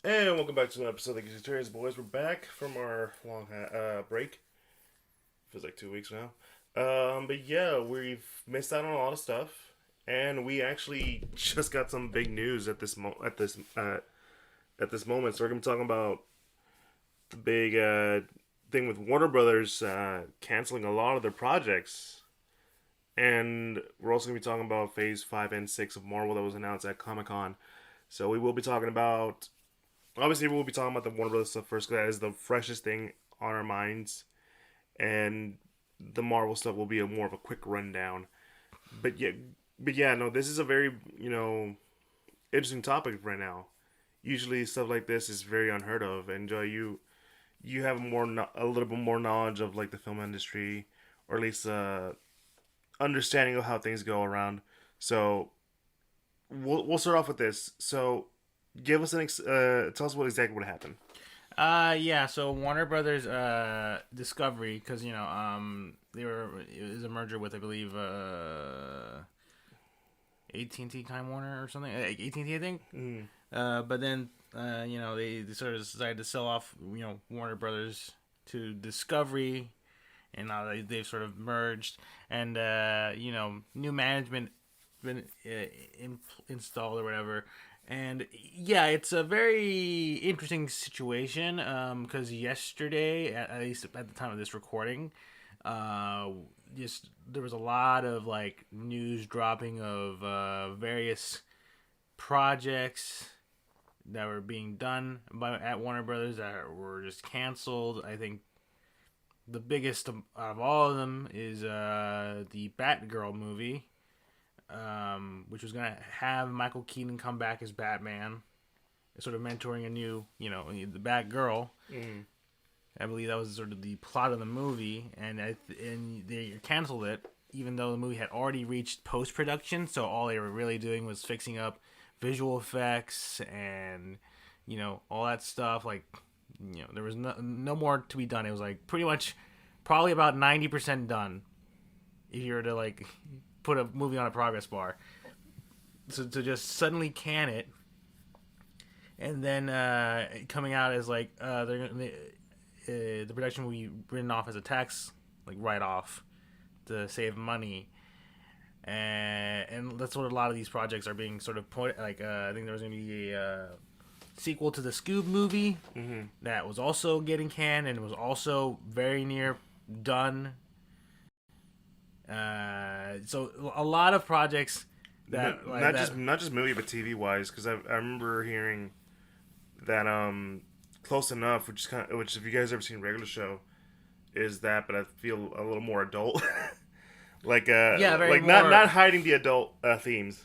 And welcome back to another episode of the Geek Centurions, boys. We're back from our long break. Feels like 2 weeks now. But yeah, we've missed out on a lot of stuff, and we actually just got some big news at this moment. So we're gonna be talking about the big thing with Warner Brothers canceling a lot of their projects, and we're also gonna be talking about Phase 5 and 6 of Marvel that was announced at Comic Con. So we will be talking about. Obviously, we'll be talking about the Warner Brothers stuff first because that is the freshest thing on our minds, and the Marvel stuff will be more of a quick rundown. But yeah, no, this is a very interesting topic right now. Usually, stuff like this is very unheard of, and Joe, you have a little bit more knowledge of like the film industry, or at least understanding of how things go around. So we'll start off with this. So give us tell us what exactly what happened. Yeah, so Warner Brothers Discovery, because it was a merger with, I believe, AT&T Time Warner or something, AT&T, I think. Mm. But then they sort of decided to sell off Warner Brothers to Discovery, and now they've sort of merged, and new management been installed or whatever. And yeah, it's a very interesting situation because yesterday, at least at the time of this recording, uh, just there was a lot of like news dropping of various projects that were being done at Warner Brothers that were just canceled. I think the biggest of all of them is the Batgirl movie, which was gonna have Michael Keaton come back as Batman, sort of mentoring a new, the Batgirl. Mm. I believe that was sort of the plot of the movie, and they canceled it, even though the movie had already reached post production. So all they were really doing was fixing up visual effects and all that stuff. Like there was no more to be done. It was like pretty much probably about 90% done. If you were to like put a movie on a progress bar, so to just suddenly can it, and then coming out as like the production will be written off as a tax like write off to save money, and that's what a lot of these projects are being sort of put like. I think there was going to be a sequel to the Scoob movie that was also getting canned and was also very near done. So a lot of projects that Not just movie but TV wise, because I remember hearing that Close Enough, which if you guys ever seen Regular Show, is that, but I feel a little more adult. Like very like more, not hiding the adult themes.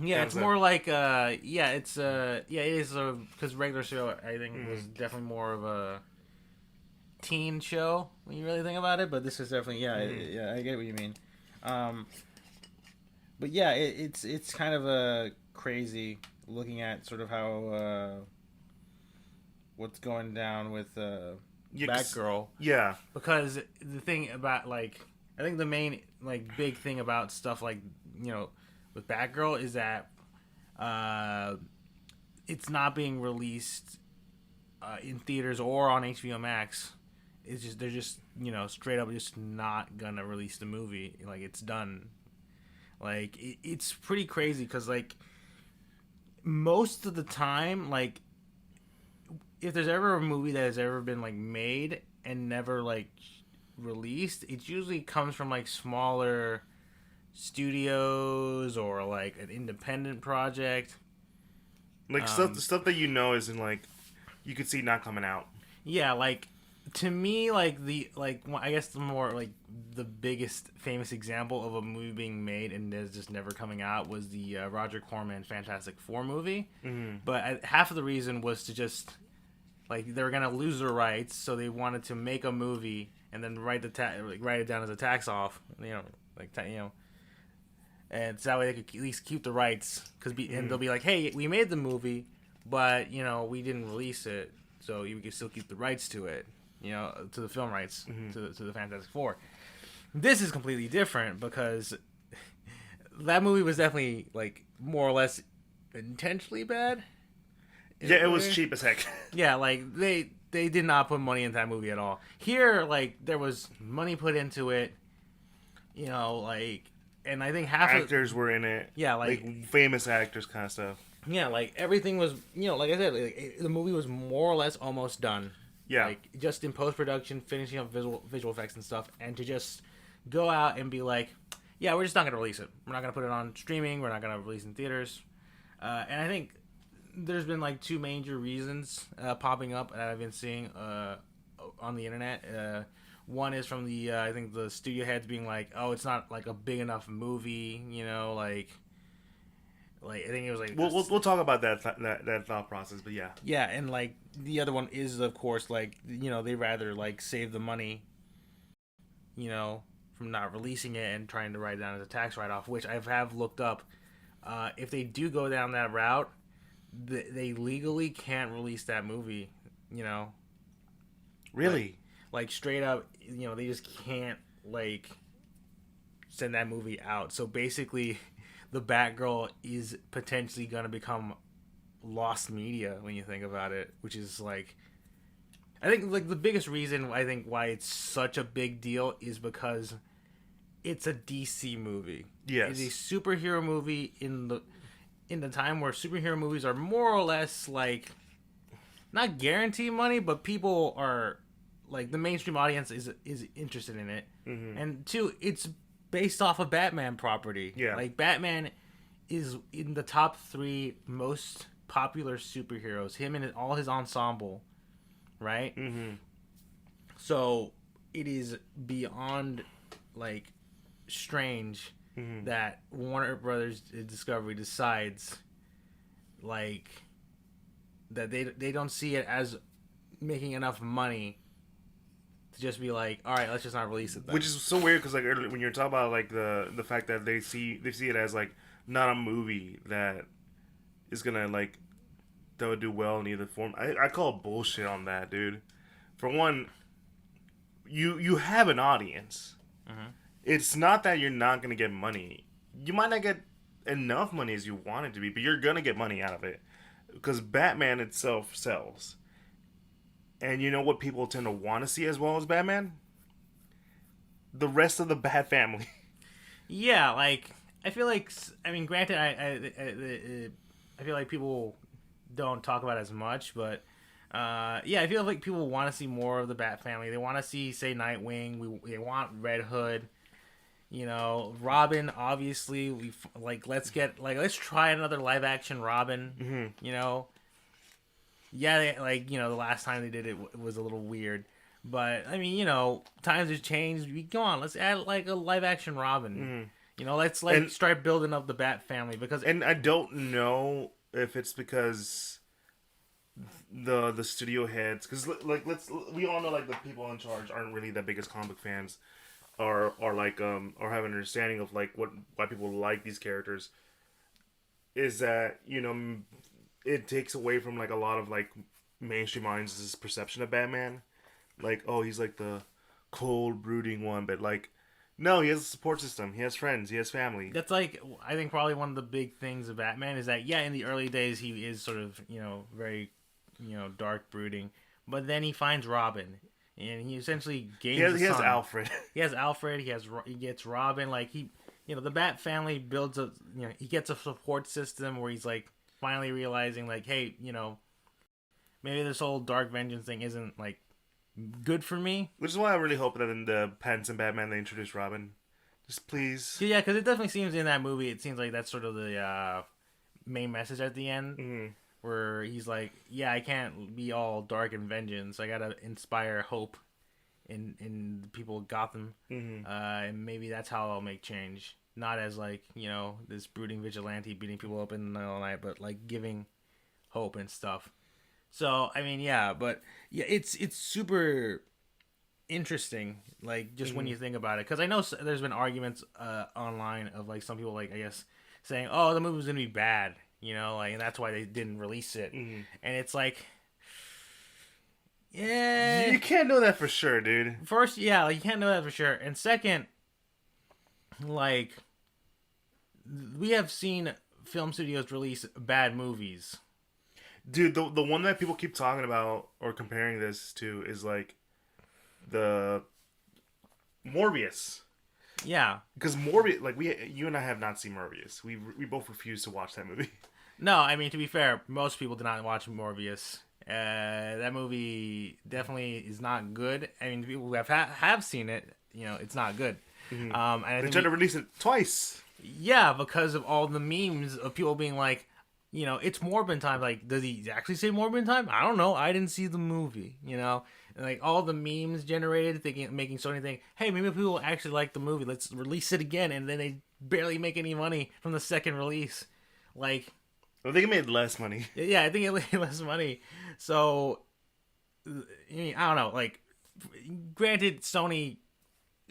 yeah, Kind of it's stuff. more like it is because Regular Show I think was definitely more of a teen show when you really think about it, but this is definitely yeah, I get what you mean. Um, but yeah, it's kind of crazy looking at sort of how what's going down with Yeah, Batgirl, yeah, because the thing about like I think the main like big thing about stuff like with Batgirl is that it's not being released in theaters or on HBO Max. It's just they're just straight up just not gonna release the movie. Like it's done. Like it's pretty crazy because like most of the time, like if there's ever a movie that has ever been like made and never like released, it usually comes from like smaller studios or like an independent project. like stuff that isn't like you could see not coming out. Yeah, like to me, like I guess the more like the biggest famous example of a movie being made and is just never coming out was the Roger Corman Fantastic Four movie. Mm-hmm. But half of the reason was to just like they were gonna lose the rights, so they wanted to make a movie and then write it down as a tax off, and so that way they could at least keep the rights and they'll be like, hey, we made the movie, but we didn't release it, so you can still keep the rights to it, to the film rights to the Fantastic Four. This is completely different because that movie was definitely like more or less intentionally bad. Yeah, it was cheap as heck. Yeah, like they did not put money into that movie at all. Here, like there was money put into it, you know, like, and I think half of Actors were in it. yeah, Like famous actors kind of stuff. yeah, like everything was, you know, like I said, the movie was more or less almost done. Yeah. Like just in post production, finishing up visual effects and stuff, and to just go out and be like, yeah, we're just not gonna release it. We're not gonna put it on streaming. We're not gonna release in theaters. And I think there's been like two major reasons popping up that I've been seeing on the internet. One is from the I think the studio heads being like, oh, it's not like a big enough movie, you know, like I think it was like We'll talk about that thought process, but yeah. yeah, and like the other one is of course like, you know, they rather like save the money, you know, from not releasing it and trying to write it down as a tax write off, which I have looked up. If they do go down that route, they legally can't release that movie, you know. Really? Like straight up, you know, they just can't like send that movie out. So basically, the Batgirl is potentially gonna become lost media when you think about it, which is like, I think like the biggest reason I think why it's such a big deal is because it's a DC movie. Yes. It's a superhero movie in the time where superhero movies are more or less like not guarantee money, but people are like the mainstream audience is interested in it. Mm-hmm. And two, it's based off a Batman property. Yeah. Like Batman is in the top 3 most popular superheroes. Him and all his ensemble, right? Mm-hmm. So it is beyond like strange that Warner Brothers Discovery decides like that they don't see it as making enough money to just be like, all right, let's just not release it then. Which is so weird because like earlier, when you're talking about like the fact that they see it as like not a movie that is gonna like that would do well in either form. I call bullshit on that, dude. For one, you have an audience. Mm-hmm. It's not that you're not gonna get money. You might not get enough money as you want it to be, but you're gonna get money out of it because Batman itself sells. And you know what people tend to want to see as well as Batman? The rest of the Bat family. Yeah, like I feel like, I mean, granted, I feel like people don't talk about it as much, but yeah, I feel like people want to see more of the Bat family. They want to see, say, Nightwing. They want Red Hood. You know, Robin. Obviously, let's try another live action Robin. Mm-hmm. You know, yeah, the last time they did it was a little weird, but I mean, you know, times have changed. Go on, let's add like a live action Robin. Mm-hmm. You know, let's start building up the Bat family because. And I don't know if it's because the studio heads, because like we all know like the people in charge aren't really the biggest comic fans, or like or have an understanding of like why people like these characters. Is that, you know, it takes away from like a lot of like mainstream audience's perception of Batman, like, oh, he's like the cold brooding one, but like, no, he has a support system, he has friends, he has family. That's like, I think probably one of the big things of Batman is that, yeah, in the early days he is sort of, you know, very, you know, dark brooding, but then he finds Robin and he essentially gains he has Alfred. He has Alfred, he gets Robin, like he, you know, the Bat family builds a, you know, he gets a support system where he's like finally realizing like, hey, you know, maybe this whole dark vengeance thing isn't like good for me. Which is why I really hope that in the Pattinson Batman they introduce Robin. Just please. Yeah, because it definitely seems in that movie, it seems like that's sort of the main message at the end, Mm-hmm. where he's like, yeah, I can't be all dark and vengeance. I gotta inspire hope in the people of Gotham, Mm-hmm. and maybe that's how I'll make change. Not as like, you know, this brooding vigilante beating people up in the middle of the night, but like giving hope and stuff. So I mean, yeah, but yeah, it's super interesting, like just when you think about it, because I know there's been arguments online of like some people, like, I guess, saying, oh, the movie was gonna be bad, you know, like, and that's why they didn't release it. And it's like, yeah, you can't know that for sure, dude. First, yeah, like, you can't know that for sure, and second, like, we have seen film studios release bad movies. Dude, the one that people keep talking about or comparing this to is like the Morbius. Yeah. Because Morbius, like you and I have not seen Morbius. We both refuse to watch that movie. No, I mean, to be fair, most people did not watch Morbius. That movie definitely is not good. I mean, people who have seen it, it's not good. Mm-hmm. And I They think tried to release it twice. yeah, because of all the memes of people being like, it's Morbin time. Like, does he actually say Morbin time? I don't know. I didn't see the movie. And like all the memes generated, making Sony think, hey, maybe people will actually like the movie. Let's release it again, and then they barely make any money from the second release. Like, I think it made less money. yeah, I think it made less money. So, I mean, I don't know. Like, granted, Sony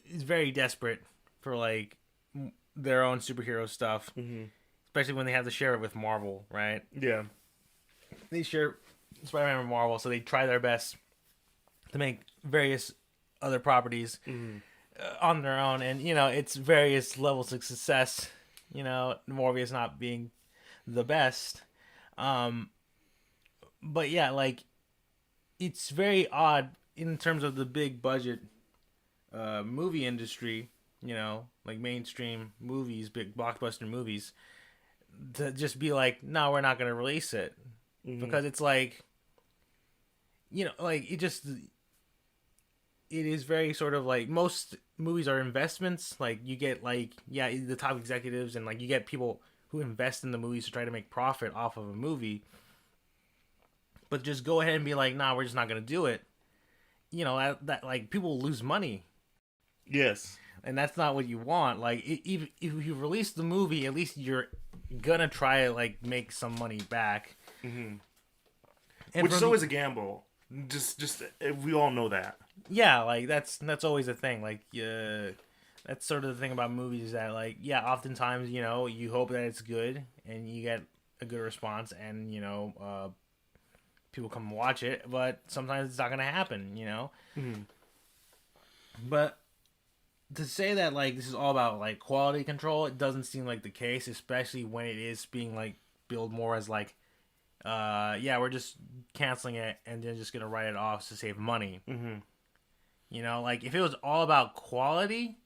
is very desperate for like their own superhero stuff, especially when they have to share it with Marvel, right? Yeah. They share Spider-Man with Marvel, so they try their best to make various other properties on their own, and it's various levels of success. Morbius not being the best, but yeah, like it's very odd in terms of the big budget movie industry. Like mainstream movies, big blockbuster movies, to just be like, no, we're not going to release it because it's like, like it is very sort of like most movies are investments. Like you get like, yeah, the top executives and like you get people who invest in the movies to try to make profit off of a movie. But just go ahead and be like, nah, we're just not going to do it. That like people lose money. Yes. And that's not what you want. Like if you release the movie, at least you're going to try to like make some money back. Mm-hmm. Which is always a gamble. Just we all know that. Yeah, like that's always a thing. Like that's sort of the thing about movies, that like, yeah, oftentimes you hope that it's good and you get a good response, and people come and watch it, but sometimes it's not gonna happen. But to say that like this is all about like quality control, it doesn't seem like the case, especially when it is being like billed more as like, yeah, we're just canceling it and then just gonna write it off to save money. Like if it was all about quality,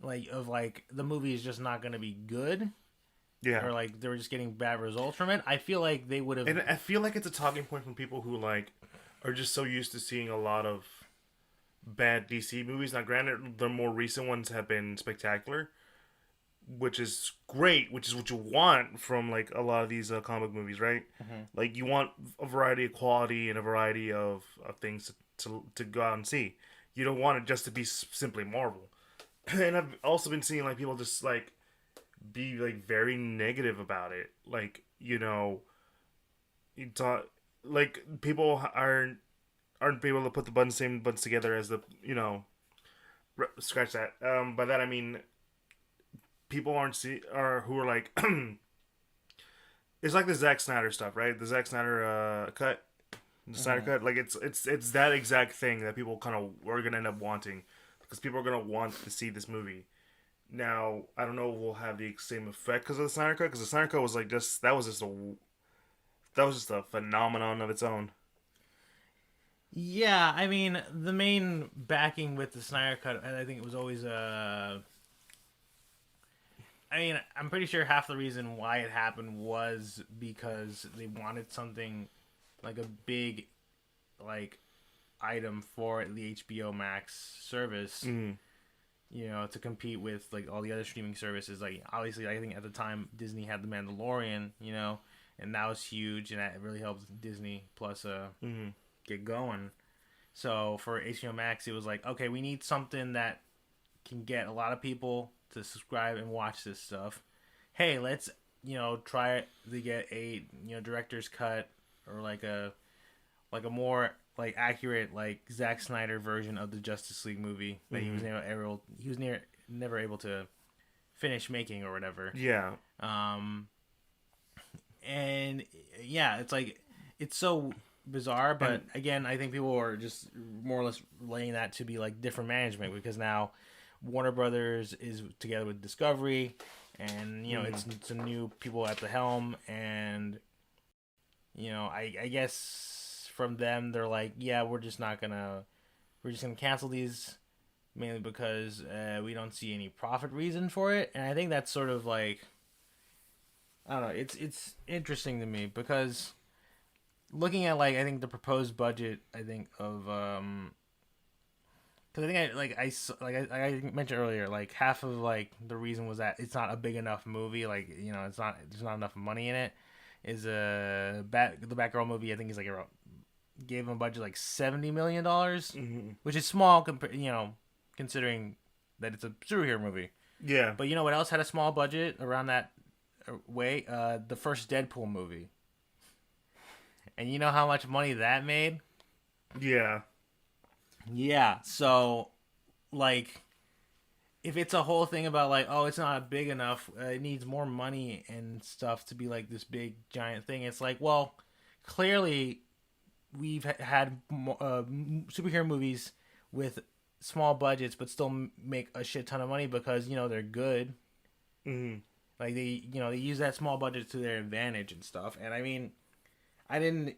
like of like the movie is just not gonna be good, yeah, or like they were just getting bad results from it, I feel like they would have. And I feel like it's a talking point from people who like are just so used to seeing a lot of bad DC movies. Now, granted, the more recent ones have been spectacular, which is great, which is what you want from like a lot of these comic movies, right? Like you want a variety of quality and a variety of things to go out and see. You don't want it just to be simply Marvel. And I've also been seeing like people just like be like very negative about it. Like you talk like people aren't able to put the same buttons together as the scratch that. By that I mean people who are like it's like the Zack Snyder stuff, right? The Zack Snyder cut, the Snyder cut. Like it's that exact thing that people kind of are gonna end up wanting, because people are gonna want to see this movie. Now I don't know if we'll have the same effect because of the Snyder cut, because the Snyder cut was like that was just a phenomenon of its own. Yeah, I mean the main backing with the Snyder cut, I think it was always I mean, I'm pretty sure half the reason why it happened was because they wanted something like a big, like, item for the HBO Max service, to compete with like all the other streaming services. Like, obviously, I think at the time Disney had The Mandalorian, and that was huge, and that really helped Disney Plus get going. So for HBO Max, it was like, okay, we need something that can get a lot of people to subscribe and watch this stuff. Hey, let's try to get a director's cut, or like a more like accurate like Zack Snyder version of the Justice League movie that he was never able to finish making or whatever. Yeah. And yeah, it's like it's so bizarre, but again, I think people are just more or less laying that to be like different management, because now Warner Brothers is together with Discovery, and it's a new people at the helm, and I guess from them they're like, yeah, we're just gonna cancel these mainly because we don't see any profit reason for it, and I think that's sort of like, I don't know, it's interesting to me because looking at like I think the proposed budget I think of because I think I mentioned earlier, like half of like the reason was that it's not a big enough movie. Like it's not there's not enough money in it. Is the Batgirl movie I think is like around gave them a budget like $70 million, which is small considering that it's a superhero movie. Yeah. But you know what else had a small budget around that way? The first Deadpool movie. And you know how much money that made? Yeah. Yeah. So, like, if it's a whole thing about like, oh, it's not big enough, it needs more money and stuff to be like this big giant thing. It's like, well, clearly, we've had superhero movies with small budgets, but still make a shit ton of money because they're good. Mm-hmm. Like they use that small budget to their advantage and stuff. And I mean, I don't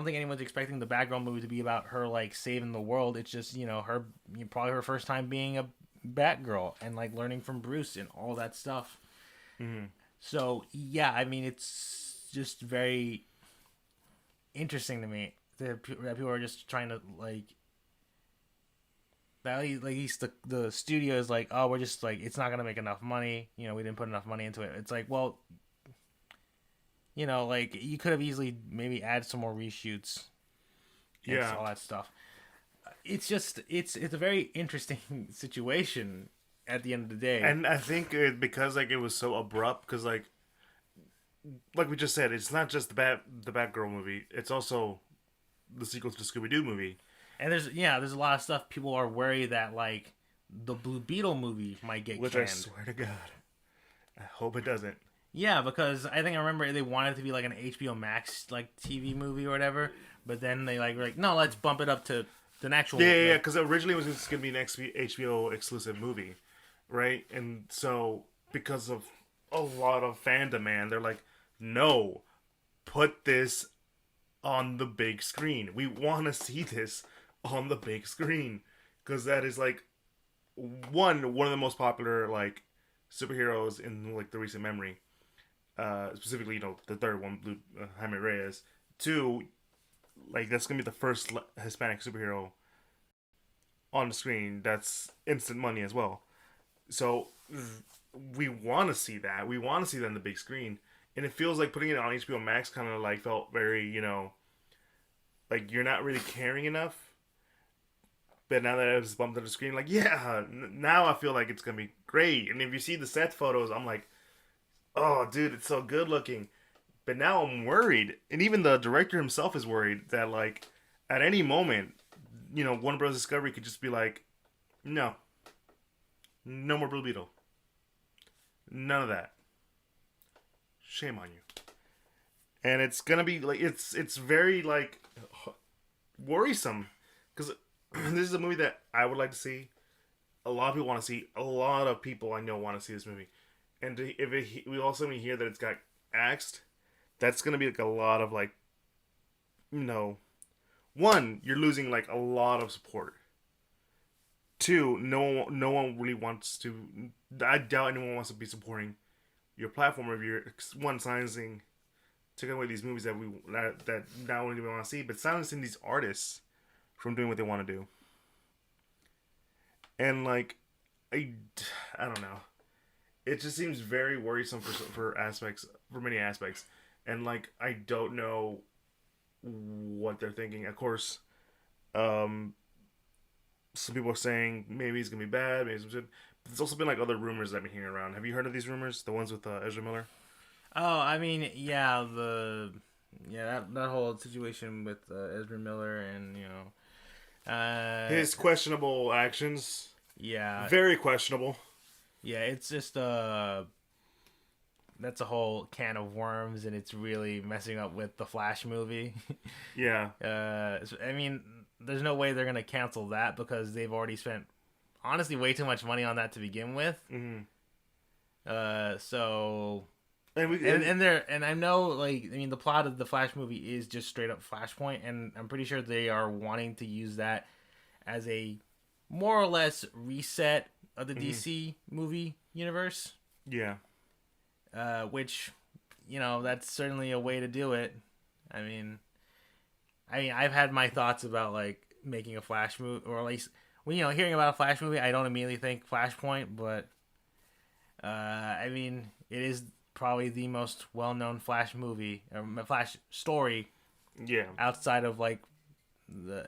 think anyone's expecting the Batgirl movie to be about her like saving the world. It's just her probably her first time being a Batgirl and like learning from Bruce and all that stuff. Mm-hmm. So yeah, I mean it's just very interesting to me that people are just trying to like. At least the studio is like, oh, we're just like it's not gonna make enough money. We didn't put enough money into it. It's like, well, like you could have easily maybe add some more reshoots. Yeah, all that stuff. It's just it's a very interesting situation at the end of the day. and I think because like it was so abrupt, because like we just said, it's not just the Batgirl movie. It's also the sequel to the Scooby Doo movie. And there's a lot of stuff people are worried that like the Blue Beetle movie might get which canned. I swear to God, I hope it doesn't. Yeah, because I think I remember they wanted it to be like an HBO Max like TV movie or whatever, but then they were like, no, let's bump it up to the actual. Yeah, because originally it was just gonna be an HBO exclusive movie, right? And so because of a lot of fan demand, they're like, no, put this on the big screen. We want to see this on the big screen because that is like one of the most popular like superheroes in like the recent memory. Specifically, the third one, Jaime Reyes. Two, like that's gonna be the first Hispanic superhero on the screen. That's instant money as well. So we want to see that. We want to see that on the big screen, and it feels like putting it on HBO Max kind of like felt very, like you're not really caring enough. But now that it was bumped to the screen, like, yeah, now I feel like it's gonna be great. And if you see the set photos, I'm like, oh, dude, it's so good looking. But now I'm worried, and even the director himself is worried that like at any moment, Warner Bros. Discovery could just be like, no more Blue Beetle, none of that. Shame on you. And it's gonna be like it's very like worrisome because this is a movie that I would like to see. A lot of people want to see. A lot of people I know want to see this movie. And we also hear that it's got axed, that's gonna be like a lot of like, one, you're losing like a lot of support. Two, no one really wants to. I doubt anyone wants to be supporting your platform if you're silencing, taking away these movies that not only do we want to see, but silencing these artists from doing what they want to do. And like, I don't know. It just seems very worrisome for many aspects, and like I don't know what they're thinking. Of course, some people are saying maybe it's gonna be bad, maybe it's good. But there's also been like other rumors that I've been hearing around. Have you heard of these rumors? The ones with Ezra Miller? Oh, I mean, yeah, that whole situation with Ezra Miller and his questionable actions. Yeah, very questionable. Yeah, it's just that's a whole can of worms, and it's really messing up with the Flash movie. Yeah. I mean, there's no way they're gonna cancel that because they've already spent, honestly, way too much money on that to begin with. Mm-hmm. So And I know, like, I mean, the plot of the Flash movie is just straight up Flashpoint, and I'm pretty sure they are wanting to use that as a more or less reset of the mm-hmm. DC movie universe. Yeah. Which, that's certainly a way to do it. I mean, I've had my thoughts about like making a Flash movie, or at least when hearing about a Flash movie, I don't immediately think Flashpoint, but I mean, it is probably the most well-known Flash movie or Flash story Yeah. outside of like the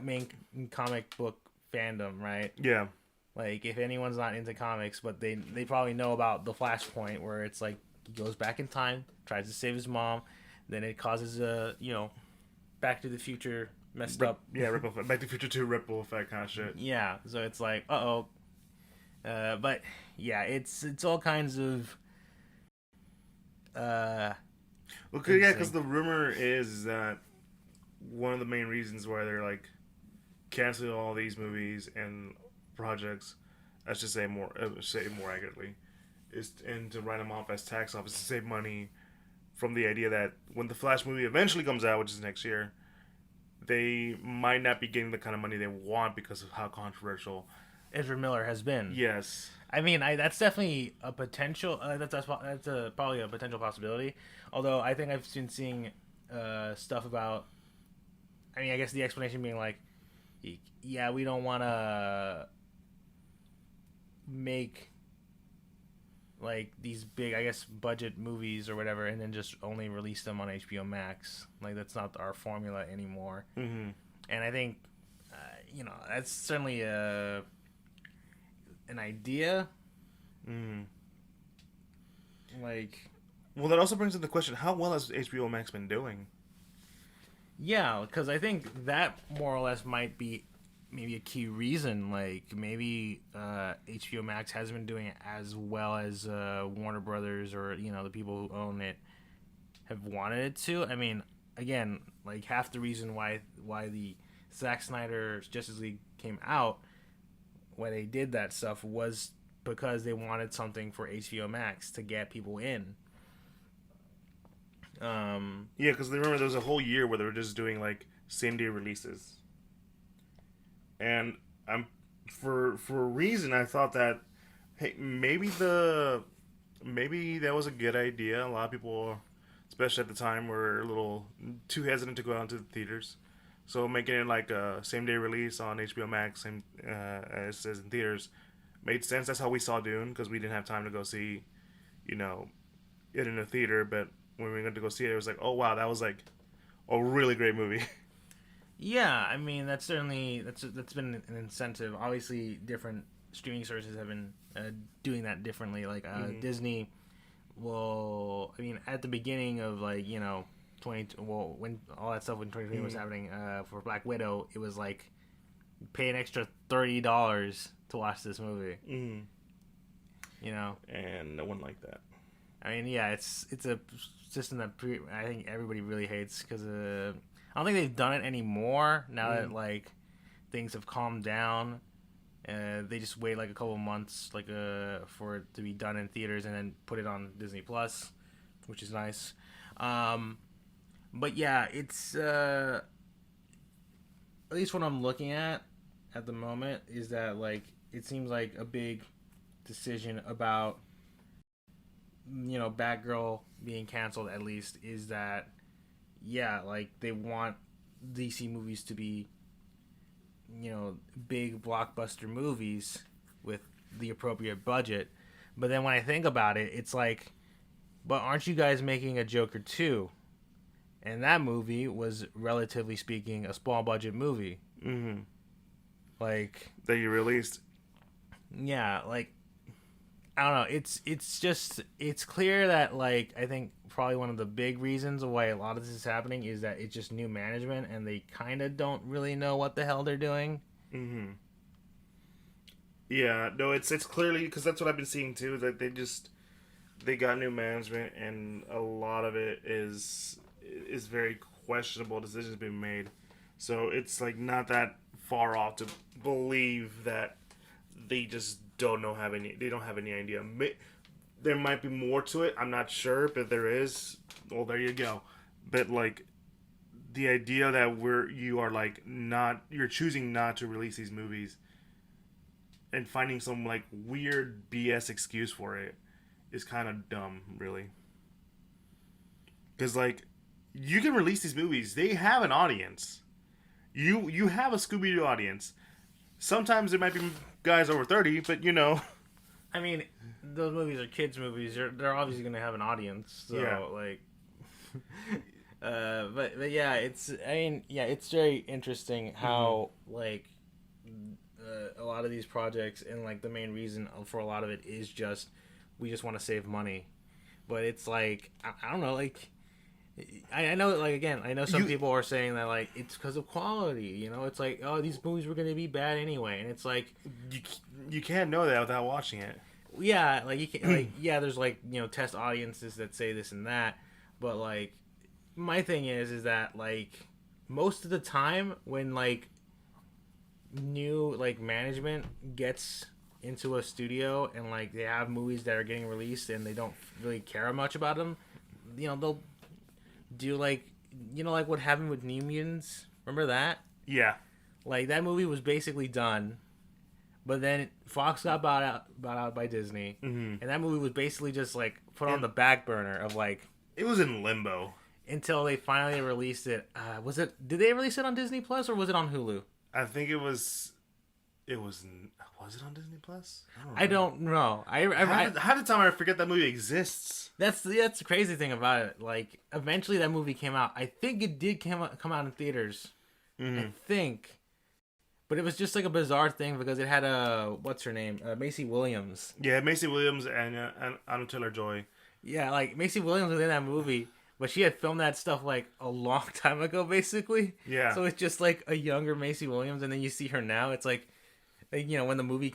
main comic book fandom, right? Yeah. Like if anyone's not into comics, but they probably know about the Flashpoint where it's like he goes back in time, tries to save his mom, then it causes a Back to the Future messed up. Yeah, ripple effect. Back to the Future 2 ripple effect kind of shit. Yeah, so it's like but yeah, it's all kinds of Okay, yeah, because the rumor is that one of the main reasons why they're like canceling all these movies and projects, I should say more accurately, is and to write them off as tax office to save money from the idea that when the Flash movie eventually comes out, which is next year, they might not be getting the kind of money they want because of how controversial Ezra Miller has been. Yes. I mean, that's definitely a potential. Probably a potential possibility. Although I think I've been seeing stuff about. I mean, I guess the explanation being like, yeah, we don't want to make like these big, I guess, budget movies or whatever, and then just only release them on HBO Max. Like that's not our formula anymore. Mm-hmm. And I think, that's certainly an idea. Mm. Like, well, that also brings into question how well has HBO Max been doing? Yeah, because I think that more or less might be maybe a key reason. Like maybe HBO Max hasn't been doing it as well as Warner Brothers or the people who own it have wanted it to. I mean, again, like half the reason why the Zack Snyder's Justice League came out, why they did that stuff was because they wanted something for HBO Max to get people in. Yeah, because remember there was a whole year where they were just doing like same day releases, and for a reason I thought that hey maybe that was a good idea. A lot of people, especially at the time, were a little too hesitant to go out into the theaters, so making it like a same day release on HBO Max same as it says in theaters made sense. That's how we saw Dune because we didn't have time to go see it in a theater, but when we went to go see it, it was like, oh wow, that was like a really great movie. Yeah, I mean that's been an incentive. Obviously, different streaming services have been doing that differently. Like Disney will, I mean, at the beginning of like 20, well, when all that stuff when 2020 was happening for Black Widow, it was like pay an extra $30 to watch this movie. And no one liked that. I mean, yeah, it's a system that I think everybody really hates because I don't think they've done it anymore now that like things have calmed down. They just wait like a couple of months like for it to be done in theaters and then put it on Disney Plus, which is nice. But yeah, it's at least what I'm looking at the moment is that like it seems like a big decision about Batgirl being canceled at least is that like they want DC movies to be big blockbuster movies with the appropriate budget. But then when I think about it, it's like, but aren't you guys making a Joker 2? And that movie was, relatively speaking, a small budget movie. Mm-hmm. Like that you released. Yeah, like I don't know. It's clear that like I think probably one of the big reasons why a lot of this is happening is that it's just new management and they kind of don't really know what the hell they're doing. Mm-hmm. Yeah, no, it's clearly because that's what I've been seeing too. That they got new management and a lot of it is very questionable decisions being made. So it's like not that far off to believe that they just don't have any idea. there might be more to it. I'm not sure, but there is. Well, there you go. But like the idea that you are like not you're choosing not to release these movies and finding some like weird BS excuse for it is kind of dumb, really. Because like you can release these movies, they have an audience. You have a Scooby Doo audience. Sometimes there might be guys over 30, but you know. I mean, those movies are kids' movies. They're obviously going to have an audience. So, Yeah. like... but yeah, it's very interesting how, like, a lot of these projects, and, like, the main reason for a lot of it is just, we just want to save money. But it's like, I don't know, like... I know, like, again, I know some people are saying that, like, it's because of quality, you know? It's like, oh, these movies were going to be bad anyway. And it's like... You can't know that without watching it. Yeah, like, you can, like, yeah, there's, like, you know, test audiences that say this and that. But, like, my thing is that, like, most of the time when, like, new, like, management gets into a studio and, like, they have movies that are getting released and they don't really care much about them, you know, they'll do, like, you know, like what happened with New Mutants? Remember that? Yeah. Like, that movie was basically done, but then Fox got bought out by Disney, and that movie was basically just, like, put on the back burner of, like... It was in limbo. Until they finally released it. Did they release it on Disney Plus, or was it on Hulu? I think was it on Disney Plus? I don't know. Half the time I forget that movie exists. That's the crazy thing about it. Like, eventually that movie came out. I think it did come out in theaters. I think. But it was just like a bizarre thing because it had what's her name? Macy Williams. Yeah, Macy Williams and Anna Taylor-Joy. Yeah, like Macy Williams was in that movie, but she had filmed that stuff like a long time ago, basically. Yeah. So it's just like a younger Macy Williams, and then you see her now. It's like you know, when the movie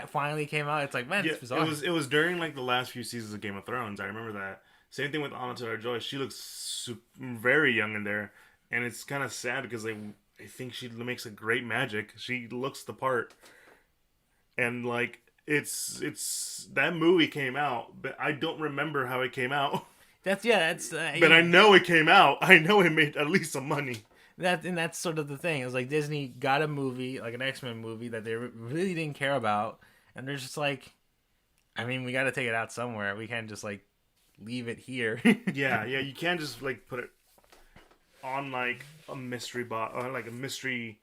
finally came out, it's like, man, it's bizarre. It was during like the last few seasons of Game of Thrones. I remember that. Same thing with Anna Taylor-Joy. She looks very young in there, and it's kind of sad because I think she makes a great magic. She looks the part, and like it's that movie came out, but I don't remember how it came out. But I know it came out. I know it made at least some money. That's sort of the thing. It was like Disney got a movie, like an X-Men movie, that they really didn't care about, and they're just like, I mean, we got to take it out somewhere. We can't just like leave it here. yeah, you can't just like put it on like a mystery or like a mystery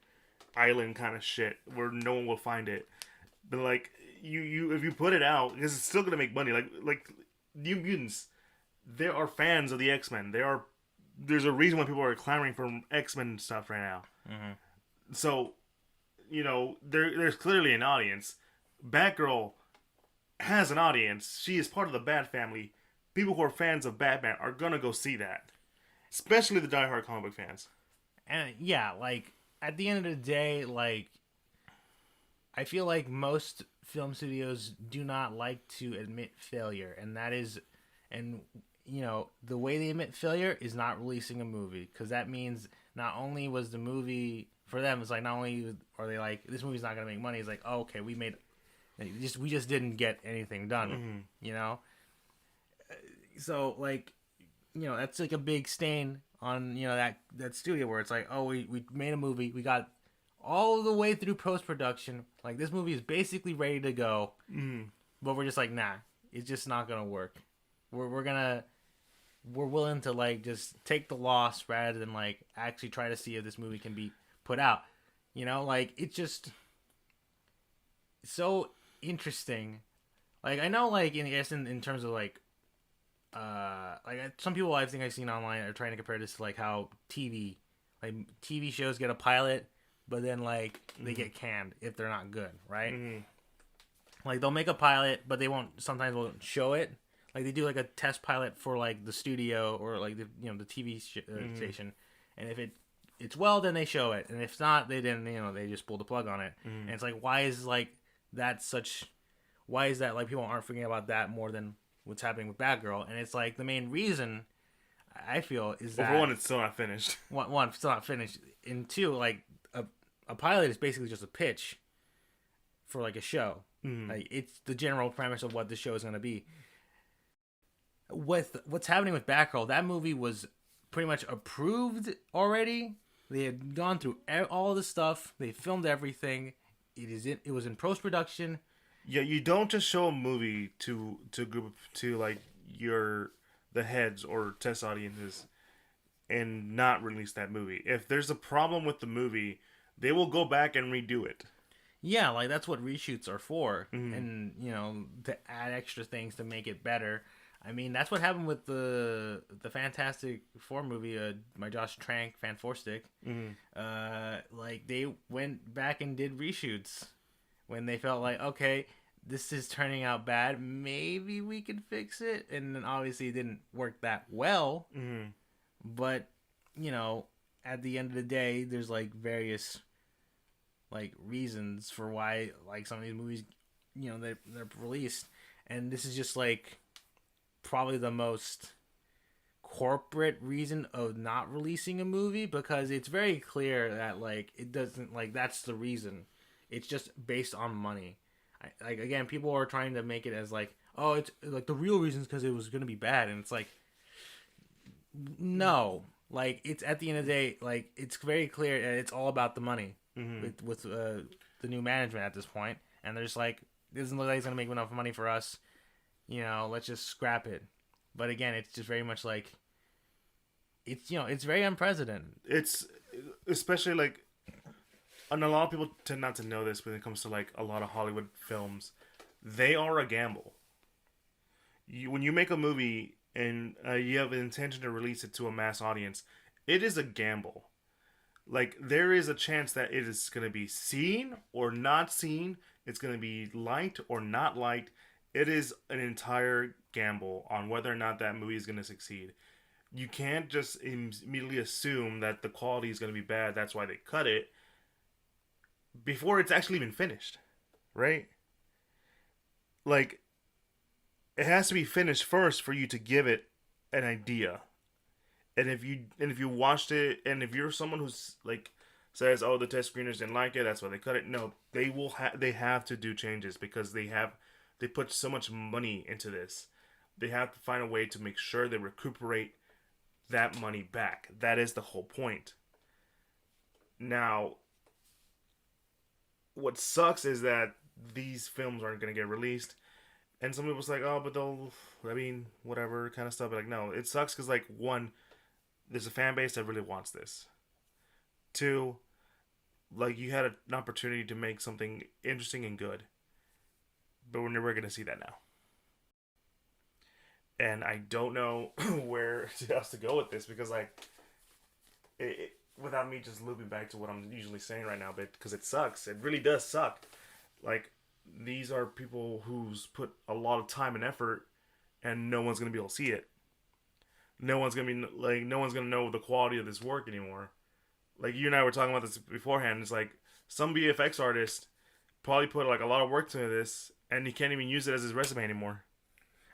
island kind of shit where no one will find it. But like you if you put it out, because it's still gonna make money. Like New Mutants, there are fans of the X-Men. There's a reason why people are clamoring for X-Men stuff right now. Mm-hmm. So, you know, there's clearly an audience. Batgirl has an audience. She is part of the Bat family. People who are fans of Batman are gonna go see that, especially the diehard comic book fans. And yeah, like at the end of the day, like I feel like most film studios do not like to admit failure, and you know, the way they admit failure is not releasing a movie, because that means not only was the movie for them, it's like not only are they like, this movie's not gonna make money, it's like, oh, okay, we just didn't get anything done, you know. So like, you know, that's like a big stain on, you know, that studio where it's like, oh, we made a movie, we got all the way through post-production, like this movie is basically ready to go, but we're just like, nah, it's just not gonna work. We're willing to like just take the loss rather than like actually try to see if this movie can be put out. You know, like it's just so interesting. Like I know, like in terms of like some people I think I've seen online are trying to compare this to like how TV shows get a pilot, but then like they get canned if they're not good, right? Like they'll make a pilot, but they won't show it. Like they do like a test pilot for like the studio or like the TV station, and if it's well, then they show it, and if not, they just pull the plug on it. And it's like, why is that like people aren't forgetting about that more than what's happening with Batgirl? And it's like the main reason I feel is that, for one, it's still not finished. One, still not finished, and two, like a pilot is basically just a pitch for like a show. Mm. Like it's the general premise of what the show is going to be. With what's happening with Batgirl, that movie was pretty much approved already. They had gone through all the stuff. They filmed everything. It was in post production. Yeah, you don't just show a movie to group to like your the heads or test audiences and not release that movie. If there's a problem with the movie, they will go back and redo it. Yeah, like that's what reshoots are for, Mm-hmm. and to add extra things to make it better. I mean, that's what happened with the Fantastic Four movie by Josh Trank, Fan Four Stick. Mm-hmm. Like they went back and did reshoots when they felt like, okay, this is turning out bad. Maybe we can fix it, and then obviously it didn't work that well. Mm-hmm. But at the end of the day, there's like various like reasons for why like some of these movies, they're released, and this is just like probably the most corporate reason of not releasing a movie, because it's very clear that like it doesn't, like that's the reason. It's just based on money. Like again, people are trying to make it as like, oh, it's like the real reason is because it was gonna be bad, and it's like, no, like it's at the end of the day, like it's very clear that it's all about the money Mm-hmm. with the new management at this point, and they're just like, it doesn't look like it's gonna make enough money for us. Let's just scrap it. But again, it's just very much like it's very unprecedented. It's especially like, and a lot of people tend not to know this when it comes to like a lot of Hollywood films. They are a gamble. When you make a movie and you have an intention to release it to a mass audience, it is a gamble. Like there is a chance that it is going to be seen or not seen. It's going to be liked or not liked. It is an entire gamble on whether or not that movie is going to succeed. You can't just immediately assume that the quality is going to be bad. That's why they cut it before it's actually even finished, right? Like it has to be finished first for you to give it an idea. And if you watched it, and if you're someone who's like says, "Oh, the test screeners didn't like it, that's why they cut it," no, they have to do changes because they put so much money into this. They have to find a way to make sure they recuperate that money back. That is the whole point. Now, what sucks is that these films aren't going to get released. And some people's like, oh, but they'll, I mean, whatever kind of stuff. But like, no, it sucks because, like, one, there's a fan base that really wants this. Two, like, you had an opportunity to make something interesting and good. But we're never going to see that now. And I don't know where else to go with this because, like, without me just looping back to what I'm usually saying right now, but because it sucks. It really does suck. Like, these are people who's put a lot of time and effort, and no one's gonna be able to see it. No one's gonna know the quality of this work anymore. Like you and I were talking about this beforehand. It's like some VFX artist probably put like a lot of work into this, and he can't even use it as his resume anymore.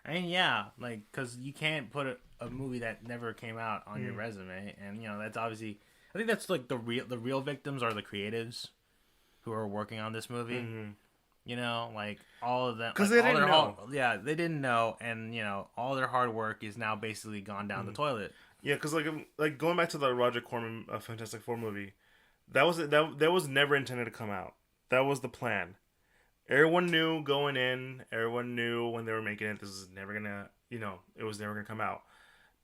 I mean, yeah, like because you can't put a movie that never came out on your resume, and that's obviously. I think that's like the real victims are the creatives who are working on this movie. Mm-hmm. Like all of them, Because like, they didn't know. yeah, they didn't know, and all their hard work is now basically gone down the toilet. Yeah, because like going back to the Roger Corman Fantastic Four movie, that was never intended to come out. That was the plan. Everyone knew going in. Everyone knew when they were making it. This is never gonna, it was never gonna come out.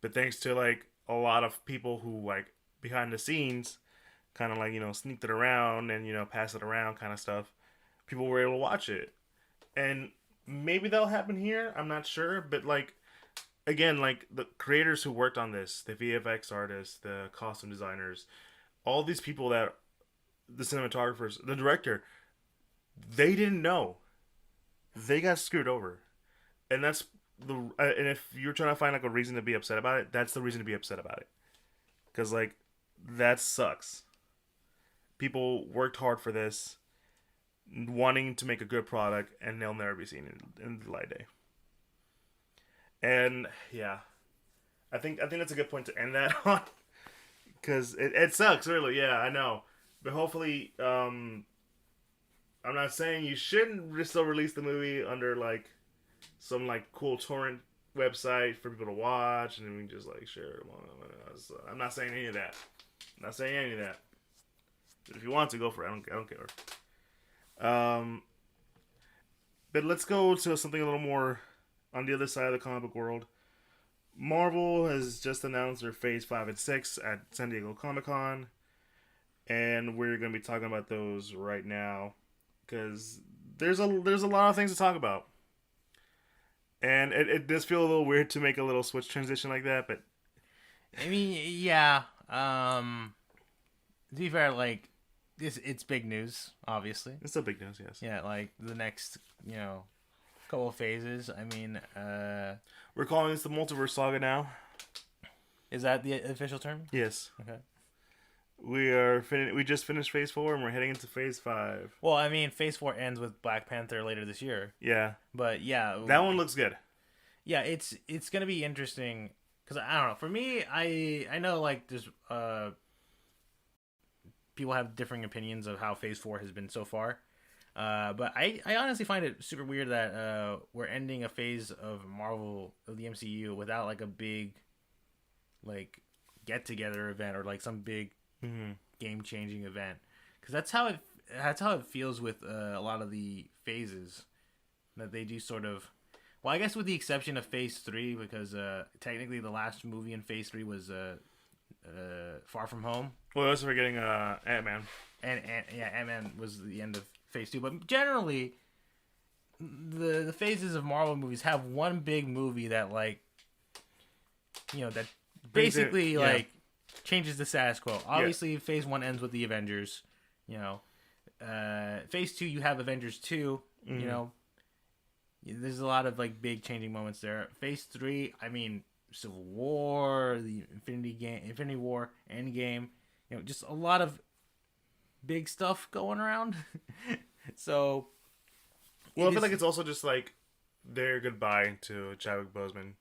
But thanks to like a lot of people who like behind the scenes, kind of like sneaked it around and pass it around kind of stuff, people were able to watch it. And maybe that'll happen here. I'm not sure, but like again, like the creators who worked on this, the VFX artists, the costume designers, all these people that the cinematographers, the director, they didn't know. They got screwed over. And that's and if you're trying to find like a reason to be upset about it, that's the reason to be upset about it. Cuz like that sucks. People worked hard for this, wanting to make a good product, and they'll never be seen in the light day. And yeah, I think that's a good point to end that on, because it sucks really. Yeah, I know, but hopefully I'm not saying you shouldn't still release the movie under like some like cool torrent website for people to watch, and then we can just like share it among us. I'm not saying any of that. I'm not saying any of that. If you want to, go for it. I don't care. But let's go to something a little more on the other side of the comic book world. Marvel has just announced their Phase 5 and 6 at San Diego Comic Con, and we're going to be talking about those right now because there's a lot of things to talk about. And it does feel a little weird to make a little switch transition like that, but I mean, yeah. To be fair, like it's big news, obviously. it's still big news, yes. Yeah, like the next, couple of phases. I mean, We're calling this the Multiverse Saga now. is that the official term? Yes. Okay. We just finished Phase 4 and we're heading into Phase 5. Well, I mean, Phase 4 ends with Black Panther later this year. Yeah. But yeah, That one looks good. yeah, it's gonna be interesting because I don't know. For me, I know like there's people have differing opinions of how Phase 4 has been so far. But I honestly find it super weird that we're ending a phase of Marvel of the MCU without like a big like get together event or like some big game changing event, because that's how it feels with a lot of the phases that they do sort of. Well, I guess with the exception of Phase 3, because technically the last movie in Phase 3 was Far From Home. Well, also forgetting Ant-Man. And yeah, Ant-Man was the end of Phase 2. But generally, the phases of Marvel movies have one big movie that like, that basically like changes the status quo. Obviously, Phase 1 ends with the Avengers. Phase 2 you have Avengers 2. There's a lot of like big changing moments there. Phase 3, I mean, Civil War, the Infinity War, Endgame. Just a lot of big stuff going around. So, well, I feel like it's also just like their goodbye to Chadwick Boseman.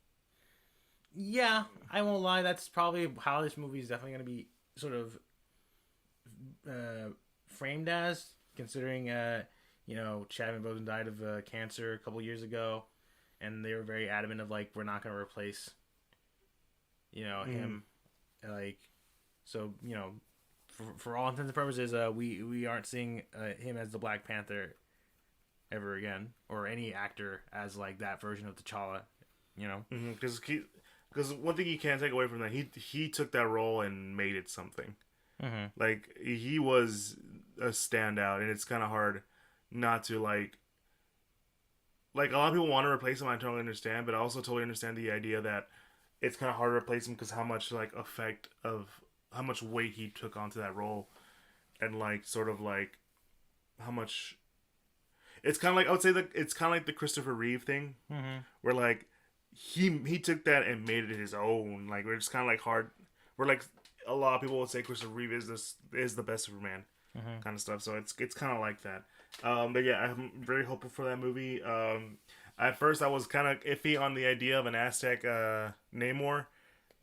Yeah, I won't lie. That's probably how this movie is definitely going to be sort of framed as, considering Chadwick Boseman died of cancer a couple years ago, and they were very adamant of like, we're not going to replace him, like, so for all intents and purposes, we aren't seeing him as the Black Panther ever again, or any actor as like that version of T'Challa, because one thing you can't take away from that, he took that role and made it something. Like, he was a standout, and it's kind of hard not to like a lot of people want to replace him. I totally understand, but I also totally understand the idea that it's kind of hard to replace him because how much like effect of how much weight he took onto that role, and like sort of like how much it's kind of like, I would say that it's kind of like the Christopher Reeve thing, where like he took that and made it his own. Like, we're just kind of like hard. We're like, a lot of people would say Christopher Reeve is the best Superman kind of stuff. So it's kind of like that. But yeah, I'm very hopeful for that movie. At first I was kind of iffy on the idea of an Aztec Namor,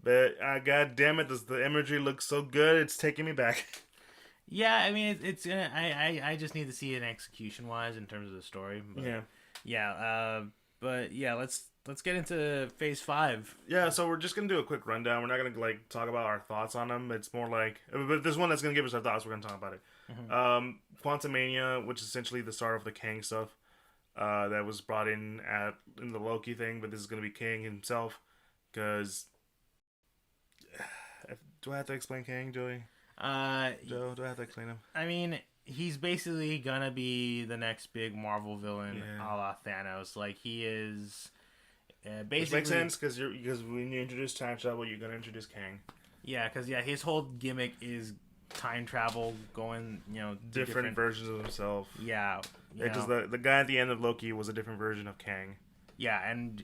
but god damn it, the imagery looks so good, it's taking me back. Yeah, I mean, it's I just need to see it execution wise in terms of the story. But, but yeah, let's get into Phase 5. Yeah, so we're just gonna do a quick rundown. We're not gonna like talk about our thoughts on them. It's more like, but there's one that's gonna give us our thoughts. We're gonna talk about it. Quantumania, which is essentially the start of the Kang stuff, that was brought in the Loki thing, but this is gonna be Kang himself. Because do I have to explain Kang, Joey? Joe, do I have to explain him? I mean, he's basically gonna be the next big Marvel villain, a la Thanos. Like, he is basically. Which makes sense because when you introduce time travel, you're gonna introduce Kang. Yeah, because his whole gimmick is time travel, going different versions of himself. Yeah, because the guy at the end of Loki was a different version of Kang. Yeah, and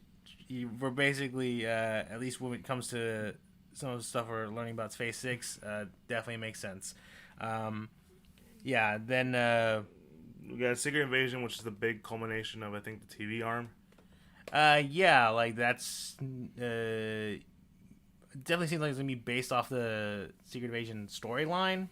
we're basically at least when it comes to some of the stuff we're learning about Phase 6, definitely makes sense. Yeah, then we got Secret Invasion, which is the big culmination of, I think, the TV arm. Yeah, like that's definitely seems like it's gonna be based off the Secret Invasion storyline.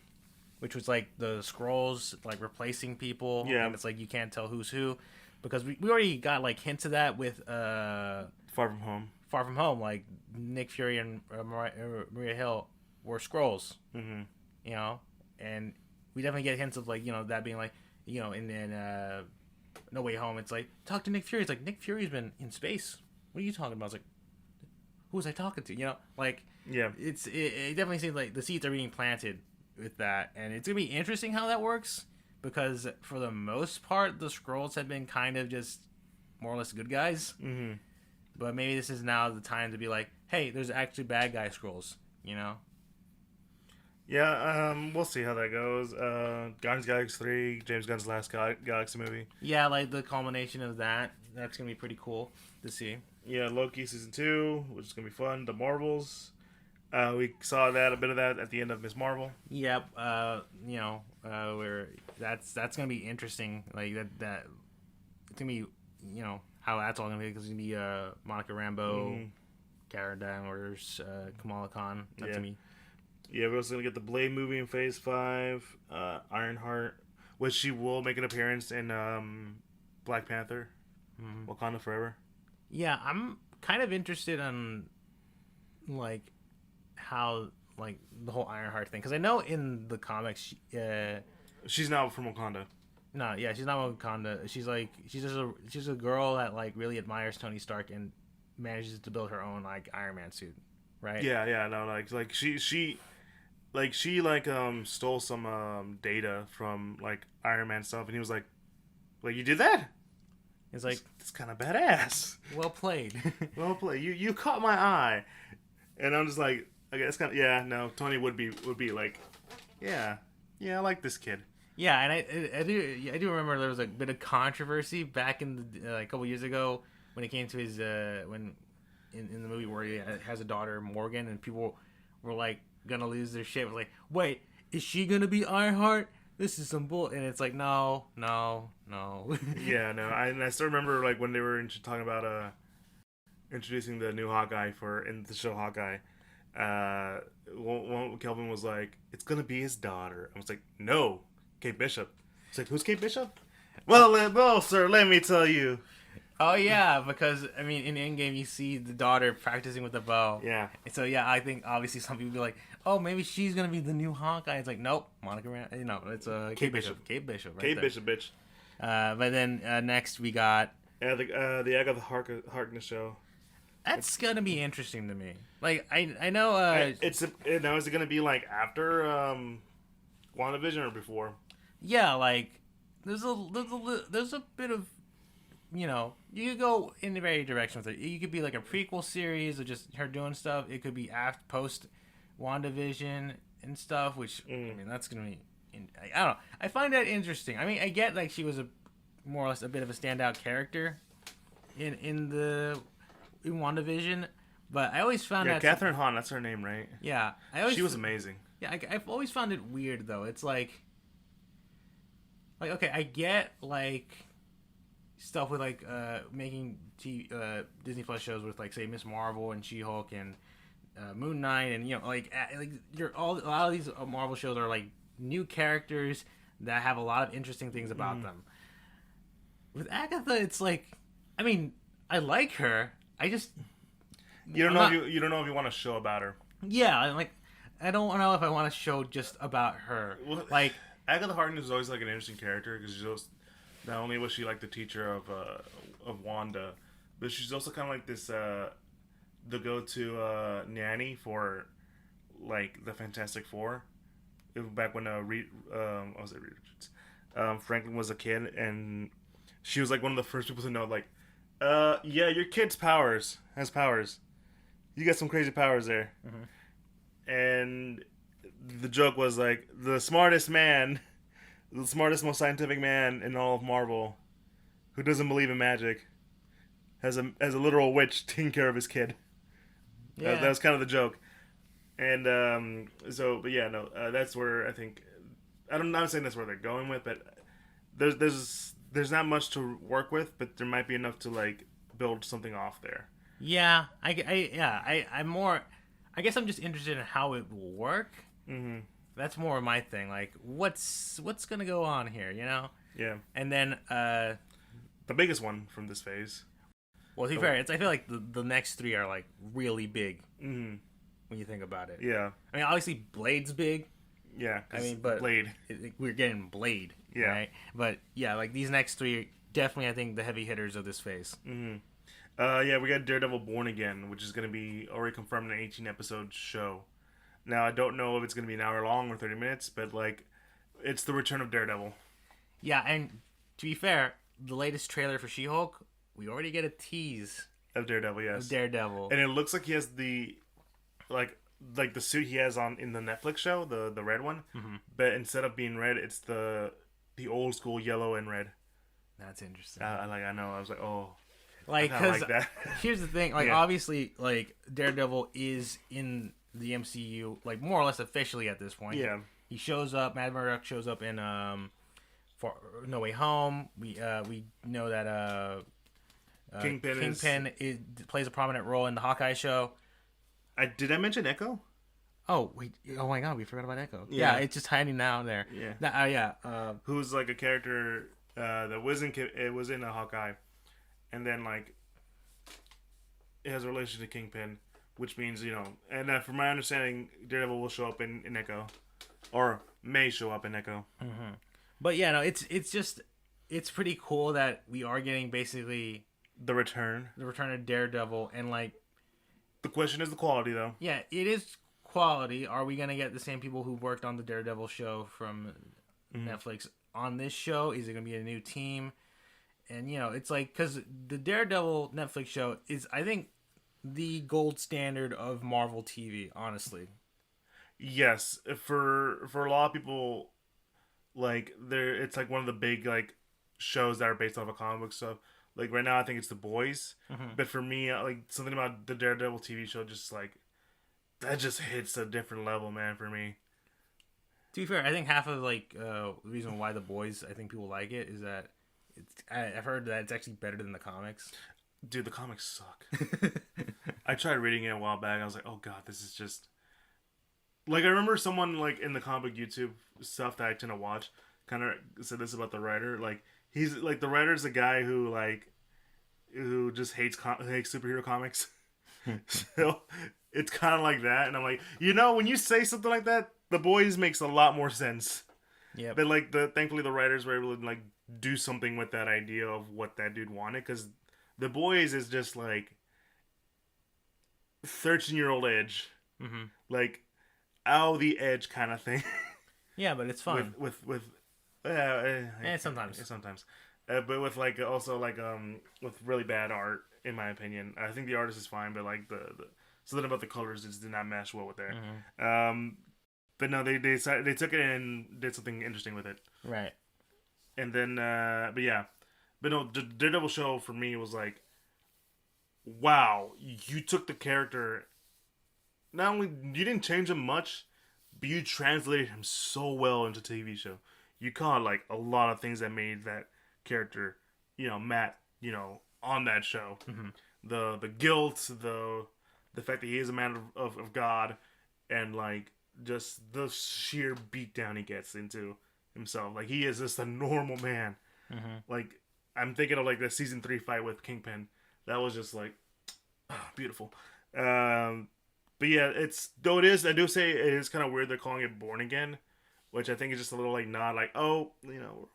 which was like the scrolls like replacing people, Yeah. and it's like you can't tell who's who, because we already got like hints of that with Far From Home. Far From Home, like Nick Fury and Maria Hill were scrolls, Mm-hmm. you know, and we definitely get hints of like, you know, that being like, you know, in No Way Home, it's like, talk to Nick Fury. It's like, Nick Fury's been in space. What are you talking about? It's like, who was I talking to? You know, like, Yeah. it definitely seems like the seeds are being planted with that, and it's gonna be interesting how that works, because for the most part, the Skrulls have been kind of just more or less good guys. Mm-hmm. But maybe this is now the time to be like, hey, there's actually bad guy Skrulls, you know? Yeah, we'll see how that goes. Guardians of the Galaxy 3, James Gunn's last Galaxy movie. Yeah, like the culmination of that. That's gonna be pretty cool to see. Yeah, Loki season 2, which is gonna be fun. The Marvels. We saw a bit of that at the end of Miss Marvel. Yep. You know, where that's gonna be interesting. Like that it's gonna be, you know, how that's all gonna be, because it's gonna be Monica Rambeau, Cara Danvers, Kamala Khan. That's gonna be. Yeah, we're also gonna get the Blade movie in Phase 5. Ironheart, which she will make an appearance in Black Panther, Wakanda Forever. Yeah, I'm kind of interested in like how like the whole Ironheart thing, because I know in the comics, She's now from Wakanda. no, yeah, she's not Wakanda. She's just a girl that like really admires Tony Stark and manages to build her own like Iron Man suit, right? Yeah, no, like she stole some data from like Iron Man stuff, and he was like, you did that? It's like, It's kind of badass. well played. Well played. You caught my eye, and I'm just like, okay, it's kind of no. Tony would be like, yeah, I like this kid. Yeah, and I do remember there was a bit of controversy back in the a couple years ago when it came to his when in the movie where he has a daughter, Morgan, and people were like gonna lose their shit. Like, wait, is she gonna be Ironheart? This is some bull. And it's like, no. Yeah, no. I still remember like when they were talking about introducing the new Hawkeye in the show Hawkeye. Kelvin was like, it's gonna be his daughter. I was like, no, Kate Bishop. It's like, who's Kate Bishop? Well, sir, let me tell you. Oh yeah, because I mean, in Endgame you see the daughter practicing with the bow. Yeah. And so yeah, I think obviously some people be like, oh, maybe she's gonna be the new Hawkeye. It's like, nope, Monica Rambeau. You know, it's Kate Bishop. Kate Bishop. Right Kate there. Bishop, bitch. But then next we got. Yeah, the Agatha Harkness show. That's gonna be interesting to me. Like I know. Now is it gonna be like after WandaVision or before? Yeah, like there's a bit of, you know, you could go in various directions with it. You could be like a prequel series of just her doing stuff. It could be after post WandaVision and stuff, which I mean that's gonna be. I don't know. I find that interesting. I mean, I get like she was more or less a bit of a standout character in WandaVision, but I always found that Catherine Hahn, that's her name, right? Yeah, she was amazing. Yeah, I've always found it weird though. It's like okay, I get like stuff with like making Disney Plus shows with like say Miss Marvel and She-Hulk and Moon Knight, and you know like a lot of these Marvel shows are like new characters that have a lot of interesting things about them. With Agatha, it's like, I mean, I like her. I just you don't know if you want a show about her. Yeah, I don't know if I want a show just about her. Well, like Agatha Harkness is always like an interesting character because she's just, not only was she like the teacher of Wanda, but she's also kind of like this the go-to nanny for like the Fantastic Four. Back when Reed Richards, Franklin was a kid, and she was like one of the first people to know like, yeah, your kid's has powers. You got some crazy powers there. And the joke was like the smartest, most scientific man in all of Marvel, who doesn't believe in magic, has a literal witch taking care of his kid. yeah. That was kind of the joke. And but yeah, no, that's where I think I'm not saying that's where they're going with, but there's not much to work with, but there might be enough to like build something off there. Yeah, I'm more. I guess I'm just interested in how it will work. That's more of my thing. Like, what's gonna go on here, you know? Yeah. And then, The biggest one from this phase. well, to be fair, I feel like the next three are like really big Mm-hmm. when you think about it. Yeah. I mean, obviously Blade's big. Yeah. I mean, but Blade. We're getting Blade. Yeah. Right? But yeah, like these next three are definitely, I think, the heavy hitters of this phase. Mm-hmm. Yeah, we got Daredevil Born Again, which is going to be already confirmed an 18-episode show. Now, I don't know if it's going to be an hour long or 30 minutes, but, like, it's the return of Daredevil. Yeah, and to be fair, the latest trailer for She-Hulk, we already get a tease Of Daredevil, yes. of Daredevil. And it looks like he has the, like the suit he has on in the Netflix show, the red one. Mm-hmm. But instead of being red, it's the old school yellow and red. That's interesting. I know. I was like, oh. Like, I kinda because like that. here's the thing. Like, Yeah. obviously, like, Daredevil is in the MCU, like, more or less officially at this point. Yeah. He shows up, Matt Murdock shows up in for No Way Home. We know that Kingpin plays a prominent role in the Hawkeye show. Did I mention Echo? Oh my god, we forgot about Echo. Yeah. Yeah, it's just hiding down there. Yeah. Yeah. Who's like a character that was in a Hawkeye, and then like it has a relation to Kingpin, which means and from my understanding, Daredevil will show up in Echo, or may show up in Echo. Mm-hmm. But yeah, no, it's pretty cool that we are getting basically The return. of Daredevil, and like, The question is the quality, though. yeah, it is quality. Are we gonna get the same people who worked on the Daredevil show from Netflix on this show? Is it gonna be a new team? And it's like, because the Daredevil Netflix show is, I think, the gold standard of Marvel TV. Honestly, Yes, for a lot of people, like it's like one of the big like shows that are based off of comic book stuff. Like right now, I think it's The Boys, but for me, like something about the Daredevil TV show, just like that just hits a different level, man. For me, to be fair, I think half of like the reason why The Boys, I think people like it, is that I've heard that it's actually better than the comics. dude, the comics suck. I tried reading it a while back. I was like, oh god, this is just like I remember someone like in the comic YouTube stuff that I tend to watch kind of said this about the writer. Like he's like the writer's a guy who just hates superhero comics. So it's kind of like that, and I'm like, when you say something like that, The Boys makes a lot more sense. Yeah, But like thankfully the writers were able to like do something with that idea of what that dude wanted, because The Boys is just like 13-year-old edge, like out the edge kind of thing. yeah, but it's fun. Sometimes, but with like also like with really bad art, in my opinion. I think the artist is fine, but like the something about the colors just did not mesh well with there. But no, they took it and did something interesting with it. Right. And then but no, the Daredevil show for me was like, wow, you took the character. Not only you didn't change him much, but you translated him so well into TV show. You caught like a lot of things that made that character, Matt, on that show. The guilt, the fact that he is a man of God, and like just the sheer beatdown he gets into himself. Like he is just a normal man. Like I'm thinking of like the season 3 fight with Kingpin. That was just like beautiful. But yeah, I do say it is kind of weird they're calling it Born Again, which I think is just a little like nod, like, oh,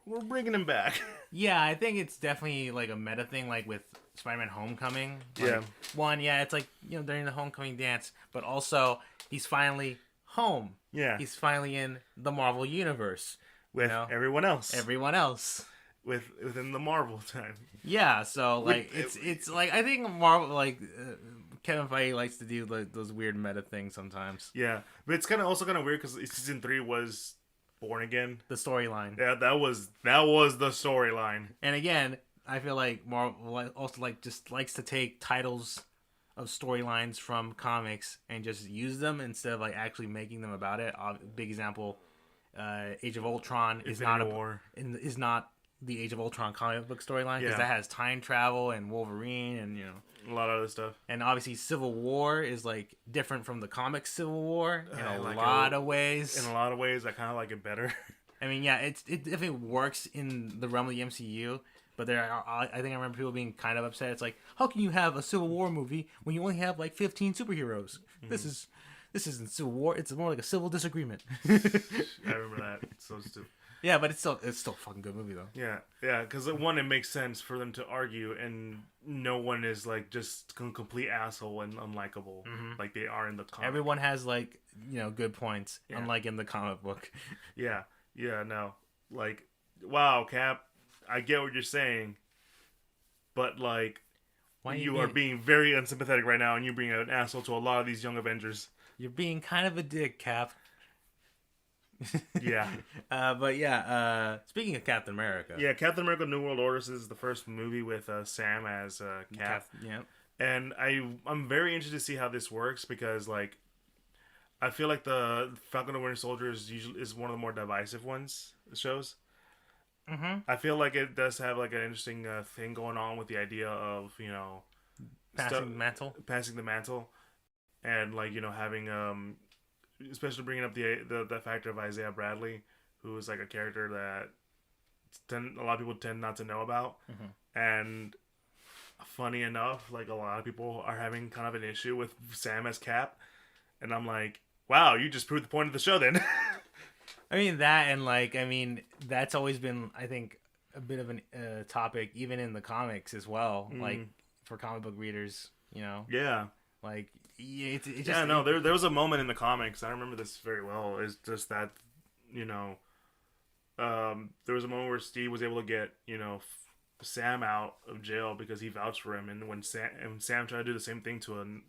we're bringing him back. Yeah, I think it's definitely like a meta thing, like with Spider-Man Homecoming. Like, Yeah. One, yeah, it's like, during the homecoming dance, but also he's finally home. Yeah. He's finally in the Marvel universe. With everyone else. Everyone else. Within the Marvel time. Yeah, so like it's like, I think Marvel, like Kevin Feige likes to do like those weird meta things sometimes. Yeah, but it's also kind of weird because season 3 was Born Again. The storyline. Yeah, that was the storyline. And again, I feel like Marvel also just likes to take titles of storylines from comics and just use them instead of like actually making them about it. Big example, Age of Ultron is not the Age of Ultron comic book storyline because Yeah. that has time travel and Wolverine and A lot of other stuff. and obviously Civil War is like different from the comic Civil War in a like lot of ways. In a lot of ways, I kind of like it better. I mean, yeah, it definitely works in the realm of the MCU, but I think I remember people being kind of upset. It's like, how can you have a Civil War movie when you only have like 15 superheroes? This isn't Civil War. It's more like a civil disagreement. I remember that. It's so stupid. Yeah, but it's still a fucking good movie though. Yeah, because one, it makes sense for them to argue, and no one is like just complete asshole and unlikable like they are in the comic. Everyone has like good points, unlike in the comic book. Yeah, no, like, wow, Cap, I get what you're saying, but like, you are being very unsympathetic right now, and you're being an asshole to a lot of these young Avengers. You're being kind of a dick, Cap. Yeah. But yeah, speaking of Captain America. Yeah, Captain America New World Order is the first movie with Sam as Cap. Yeah. And I'm very interested to see how this works because, like, I feel like the Falcon and Winter Soldier is one of the more divisive shows. Mm-hmm. I feel like it does have, like, an interesting thing going on with the idea of, Passing the mantle. And, like, having... especially bringing up the factor of Isaiah Bradley, who is like a character that a lot of people tend not to know about, and funny enough, like a lot of people are having kind of an issue with Sam as Cap, and I'm like, wow, you just proved the point of the show then. I mean that, and that's always been, I think, a bit of a topic even in the comics as well, like for comic book readers, Yeah. Like. It just, there was a moment in the comics, I remember this very well, is just that, there was a moment where Steve was able to get, Sam out of jail because he vouched for him, and when Sam tried to do the same thing to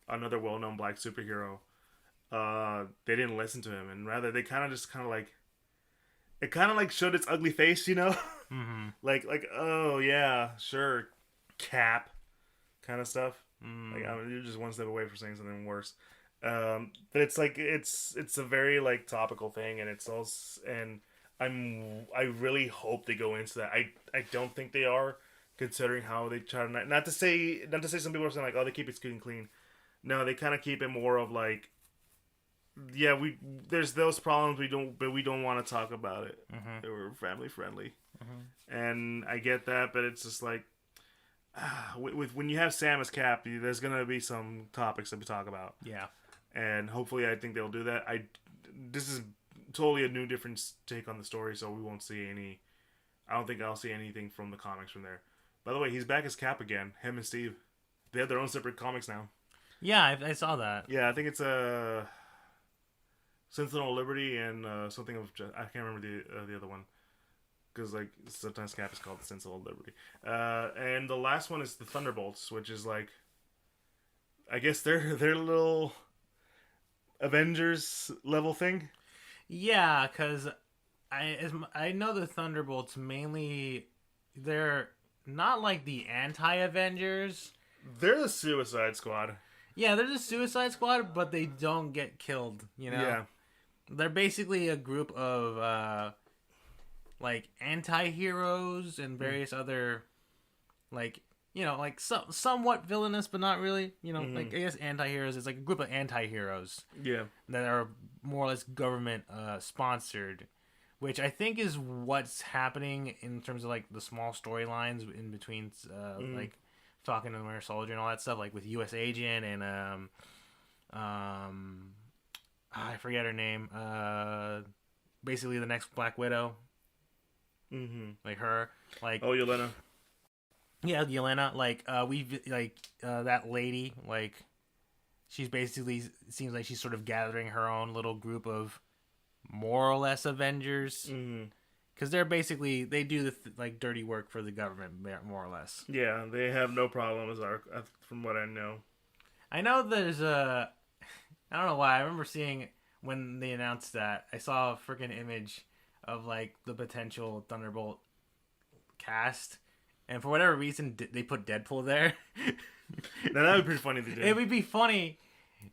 another well-known black superhero, they didn't listen to him, and rather they kind of like, it kind of like showed its ugly face, Mm-hmm. like, oh yeah, sure, Cap, kind of stuff. Like, you're just one step away from saying something worse. But it's like it's a very like topical thing, and it's also, and I really hope they go into that. I don't think they are, considering how they try to not to say some people are saying like, oh, they keep it clean. No, they kind of keep it more of like, yeah, there's those problems we don't want to talk about it. They were family friendly, and I get that, but it's just like. When you have Sam as Cap, there's gonna be some topics that we talk about. Yeah, and hopefully, I think they'll do that. This is totally a new, different take on the story, so we won't see any. I don't think I'll see anything from the comics from there. By the way, he's back as Cap again. Him and Steve, they have their own separate comics now. Yeah, I saw that. Yeah, I think it's Sentinel of Liberty and something of I can't remember the other one. Because like sometimes Cap is called the Sentinel of Liberty, and the last one is the Thunderbolts, which is like, I guess their little Avengers level thing. Yeah, because I know the Thunderbolts mainly, they're not like the anti-Avengers. They're the Suicide Squad. Yeah, they're the Suicide Squad, but they don't get killed. Yeah, they're basically a group of. Like anti-heroes and various other, like somewhat villainous, but not really. Like I guess anti-heroes. It's like a group of anti-heroes. Yeah, that are more or less government sponsored, which I think is what's happening in terms of like the small storylines in between, like Falcon and Winter Soldier and all that stuff, like with U.S. Agent and I forget her name. Basically, the next Black Widow. Like her, like Yelena. Yeah, Yelena. Like that lady. Like she's basically seems like she's sort of gathering her own little group of more or less Avengers. Because they're basically they do the dirty work for the government more or less. Yeah, they have no problem from what I know. I know there's I don't know why I remember seeing when they announced that I saw a freaking image of like the potential Thunderbolt cast, and for whatever reason they put Deadpool there. Now that would be pretty funny if they did. It would be funny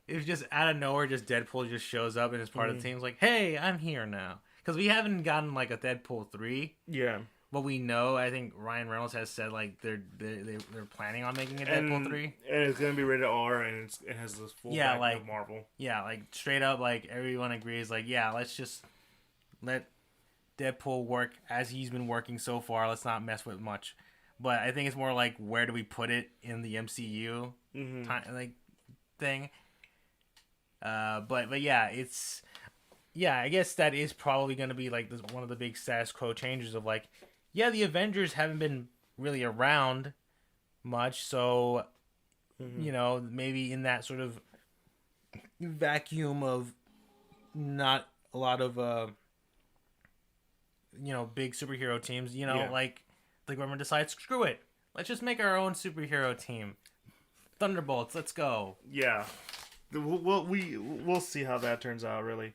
if just out of nowhere just Deadpool just shows up and is part of the team. It's like, hey, I'm here now, because we haven't gotten like a Deadpool 3. Yeah, what we know, I think Ryan Reynolds has said like they're planning on making a Deadpool 3. And it's gonna be rated R, and it has this full backing like of Marvel. Yeah, like straight up, like everyone agrees, like yeah, let's just let Deadpool work as he's been working so far. Let's not mess with much. But I think it's more like where do we put it in the MCU like thing. But yeah, I guess that is probably going to be like one of the big status quo changes of like, yeah, the Avengers haven't been really around much, so maybe in that sort of vacuum of not a lot of big superhero teams, like the government decides, screw it, let's just make our own superhero team, Thunderbolts, let's go. Yeah, we'll see how that turns out. Really,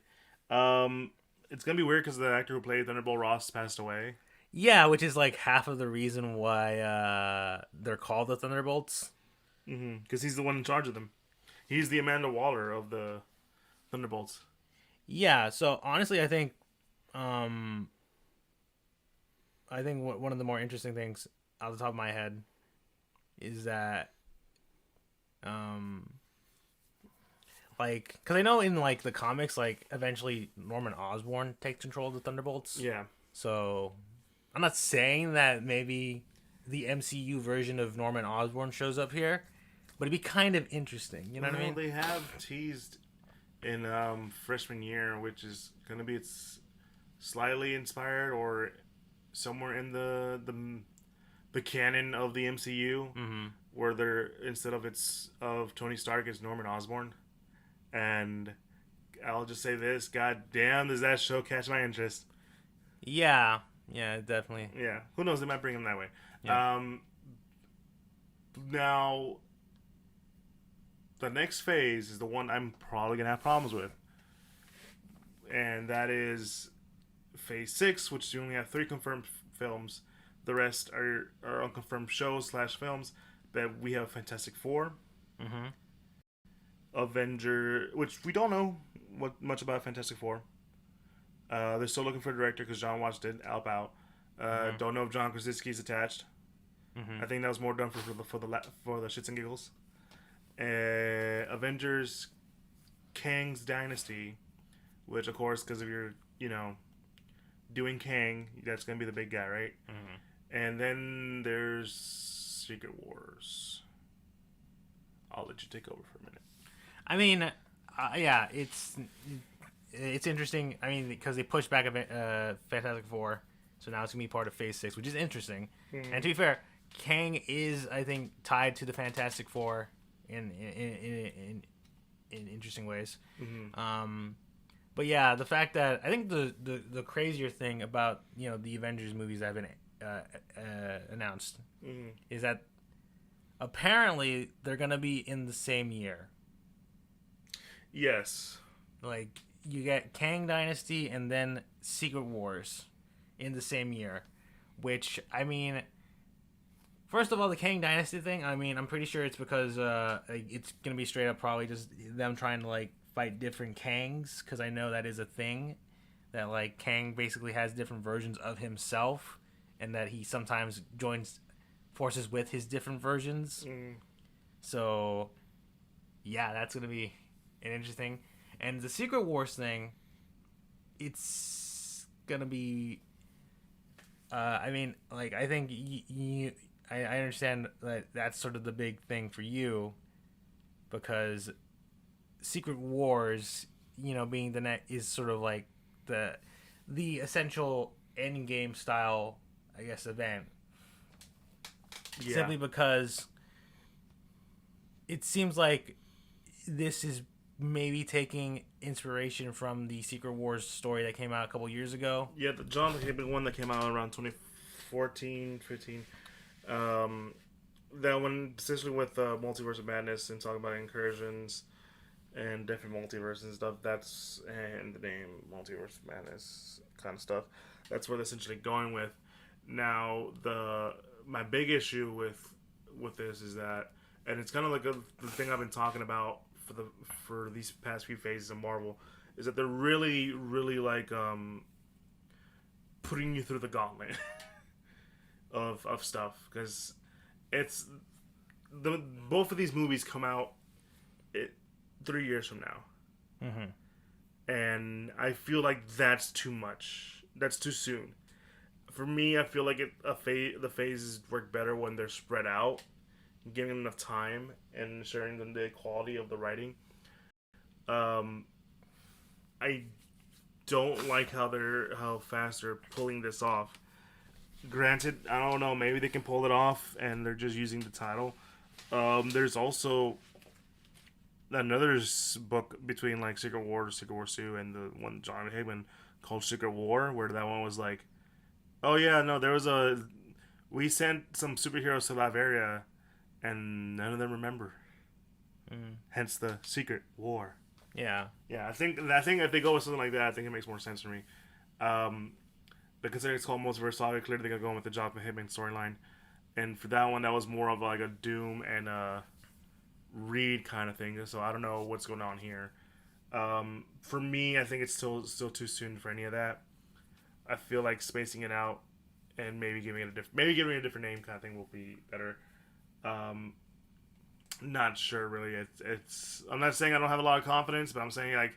it's gonna be weird because the actor who played Thunderbolt Ross passed away. Yeah, which is like half of the reason why they're called the Thunderbolts. Because he's the one in charge of them. He's the Amanda Waller of the Thunderbolts. Yeah, so honestly, I think one of the more interesting things out the top of my head is that like, because I know in like the comics, like eventually Norman Osborn takes control of the Thunderbolts. Yeah. So I'm not saying that maybe the MCU version of Norman Osborn shows up here, but it'd be kind of interesting. You know what I mean? They have teased in freshman year, which is going to be it's slightly inspired or somewhere in the canon of the MCU, where they're instead of Tony Stark, it's Norman Osborn. And I'll just say this: God damn, does that show catch my interest? Yeah, definitely. Yeah, who knows? They might bring him that way. Yeah. Now, the next phase is the one I'm probably gonna have problems with, and that is Phase 6, which you only have 3 confirmed films. The rest are unconfirmed shows / films. But we have Fantastic Four, Avenger, which we don't know much about Fantastic Four. They're still looking for a director because John Watts did help out. Don't know if John Krasinski's attached. I think that was more done for the shits and giggles. Avengers, Kang's Dynasty, which of course, because if you're doing Kang, that's gonna be the big guy, right? And then there's Secret Wars. I'll let you take over for a minute. I mean, yeah, it's interesting. I mean, because they pushed back Fantastic Four, so now it's gonna be part of Phase 6, which is interesting. And to be fair, Kang is, I think, tied to the Fantastic Four in interesting ways. But yeah, the fact that I think the crazier thing about the Avengers movies that have been announced is that apparently they're gonna be in the same year. Yes. Like, you get Kang Dynasty and then Secret Wars in the same year, which, I mean, first of all, the Kang Dynasty thing, I mean, I'm pretty sure it's because it's gonna be straight up probably just them trying to like fight different Kangs, because I know that is a thing, that like Kang basically has different versions of himself, and that he sometimes joins forces with his different versions. So yeah, that's gonna be an interesting. And the Secret Wars thing, it's gonna be I mean, like, I think I understand that that's sort of the big thing for you, because Secret Wars, being the net is sort of like the essential Endgame style, I guess, event. Yeah. Simply because it seems like this is maybe taking inspiration from the Secret Wars story that came out a couple years ago. Yeah, the John Hibbert one that came out around 2014, 15. That one, essentially with Multiverse of Madness and talking about incursions and different multiverses and stuff. And the name Multiverse of Madness kind of stuff. That's what they're essentially going with. Now, my big issue with this is that, and it's kind of like the thing I've been talking about for these past few phases of Marvel, is that they're really, really like putting you through the gauntlet. of stuff because it's the both of these movies come out 3 years from now, and I feel like that's too much. That's too soon. For me, I feel like the phases work better when they're spread out, giving them enough time and ensuring them the quality of the writing. Um, I don't like how fast they're pulling this off. Granted, I don't know. Maybe they can pull it off, and they're just using the title. There's also another book between like Secret War 2, and the one John Hickman called Secret War, where that one was like, oh yeah, no, we sent some superheroes to Latveria, and none of them remember. Hence the Secret War. Yeah. Yeah, I think if they go with something like that, I think it makes more sense for me. But considering it's called Multiverse Saga, clearly they're going with the Jonathan Hickman storyline. And for that one, that was more of like a Doom and a Reed kind of thing. So I don't know what's going on here. For me, I think it's still too soon for any of that. I feel like spacing it out and maybe giving it a different name kind of thing will be better. Not sure really. It's I'm not saying I don't have a lot of confidence, but I'm saying like,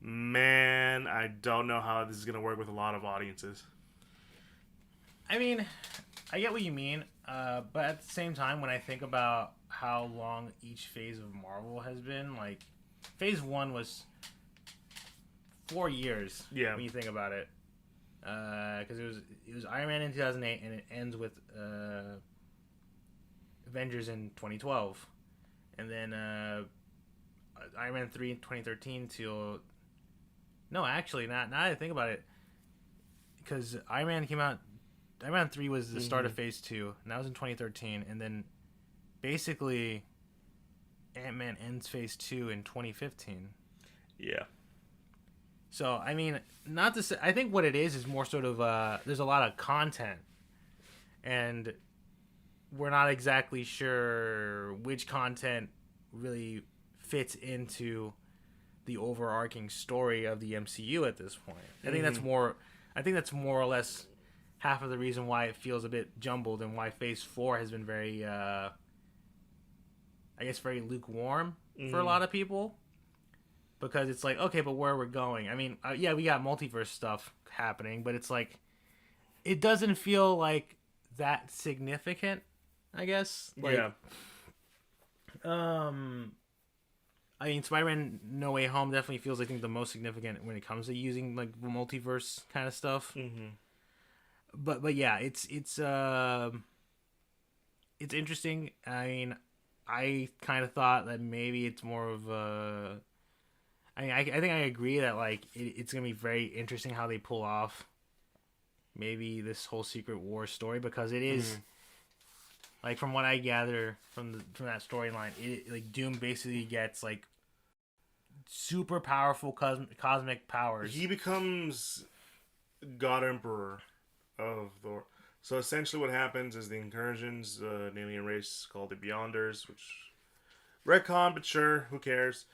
man, I don't know how this is gonna work with a lot of audiences. I mean, I get what you mean, but at the same time, when I think about how long each phase of Marvel has been, like, phase 1 was 4 years. Yeah. When you think about it, because it was Iron Man in 2008, and it ends with Avengers in 2012, and then Iron Man 3 in 2013 till. No, actually, not now that I think about it, because Iron Man came out. Iron Man 3 was the start of Phase 2, and that was in 2013. And then, basically, Ant-Man ends Phase 2 in 2015. Yeah. So, I mean, not to say... I think what it is more sort of... there's a lot of content. And we're not exactly sure which content really fits into the overarching story of the MCU at this point. I think that's more... I think that's more or less... half of the reason why it feels a bit jumbled and why Phase 4 has been very, I guess, very lukewarm for a lot of people. Because it's like, okay, but where are we going? I mean, yeah, we got multiverse stuff happening, but it's like, it doesn't feel like that significant, I guess. Like, yeah. I mean, Spider-Man No Way Home definitely feels, I think, the most significant when it comes to using, like, the multiverse kind of stuff. But yeah, it's interesting. I mean, I kind of thought that maybe it's more of a. I mean, I think I agree that like it's gonna be very interesting how they pull off maybe this whole Secret War story, because it is like, from what I gather from that storyline, it like Doom basically gets like super powerful cosmic powers. He becomes God Emperor of the. So essentially, what happens is the Incursions, an alien race called the Beyonders, which retcon, but sure, who cares?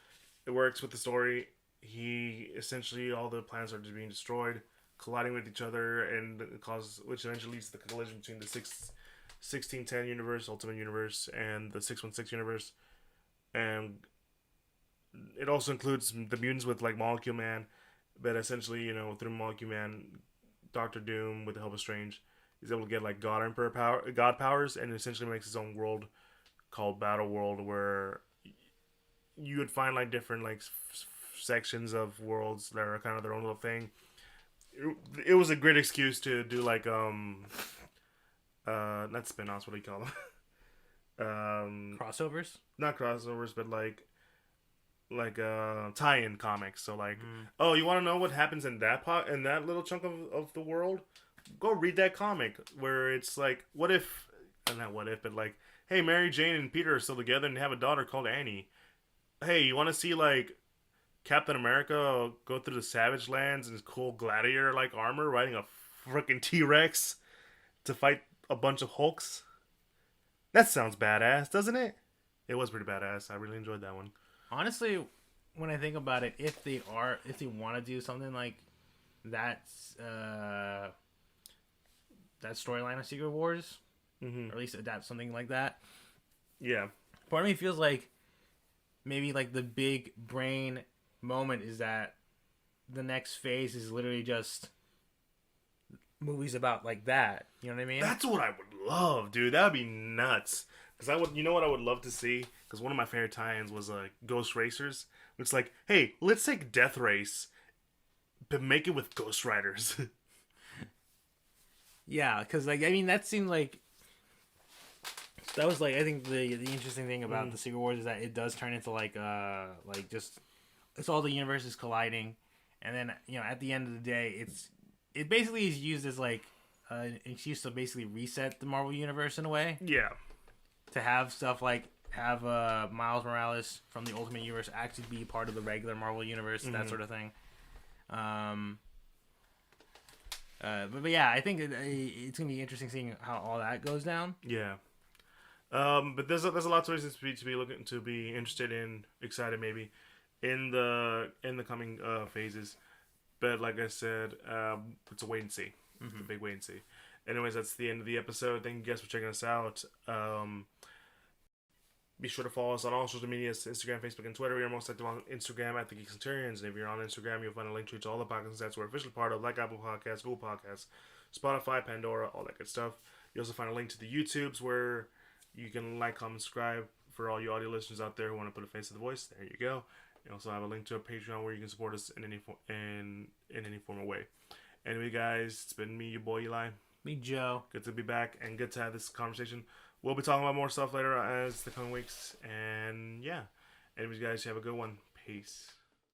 It works with the story. He essentially, all the planets are just being destroyed, colliding with each other, and which eventually leads to the collision between the 1610 universe, Ultimate Universe, and the 616 universe, and it also includes the mutants with like Molecule Man, but essentially, through Molecule Man, Doctor Doom, with the help of Strange, is able to get like God powers, and essentially makes his own world called Battle World, where you would find like different like sections of worlds that are kind of their own little thing. It was a great excuse to do like not spin-offs, what do you call them? Crossovers? Not crossovers, but like tie-in comics. So like, oh, you want to know what happens in that little chunk of the world? Go read that comic where it's like, what if, not what if, but like, hey, Mary Jane and Peter are still together and have a daughter called Annie. Hey, you want to see like Captain America go through the Savage Lands in his cool gladiator like armor, riding a freaking T-Rex to fight a bunch of Hulks? That sounds badass, doesn't it? It was pretty badass. I really enjoyed that one. Honestly, when I think about it, if they want to do something like that, that storyline of Secret Wars, Mm-hmm. or at least adapt something like that. Yeah. Part of me feels like maybe like the big brain moment is that the next phase is literally just movies about like that. You know what I mean? That's what I would love, dude. That would be nuts. Because I would, you know what I would love to see? Because one of my favorite tie-ins was Ghost Racers. It's like, hey, let's take Death Race, but make it with Ghost Riders. Yeah, because like I mean that seemed like that was like I think the interesting thing about the Secret Wars is that it does turn into like just it's all the universes colliding, and then you know at the end of the day it basically is used as like an excuse to basically reset the Marvel universe in a way, Yeah. to have stuff like have Miles Morales from the Ultimate Universe actually be part of the regular Marvel universe, that sort of thing. But yeah, I think it's gonna be interesting seeing how all that goes down. Yeah. But there's a lot of reasons to be looking to be interested in, excited maybe, in the coming phases. But like I said, it's a wait and see. It's a big wait and see. Anyways, that's the end of the episode. Thank you guys for checking us out. Be sure to follow us on all social medias, Instagram, Facebook, and Twitter. We are most active on Instagram at the Geek Centurions. And if you're on Instagram, you'll find a link to all the podcasts that we're officially part of, like Apple Podcasts, Google Podcasts, Spotify, Pandora, all that good stuff. You also find a link to the YouTubes where you can like, comment, subscribe for all you audio listeners out there who want to put a face to the voice. There you go. You also have a link to a Patreon where you can support us in any form of way. Anyway, guys, it's been me, your boy Eli. Me, Joe. Good to be back and good to have this conversation. We'll be talking about more stuff later as the coming weeks. And yeah. Anyways, guys, you have a good one. Peace.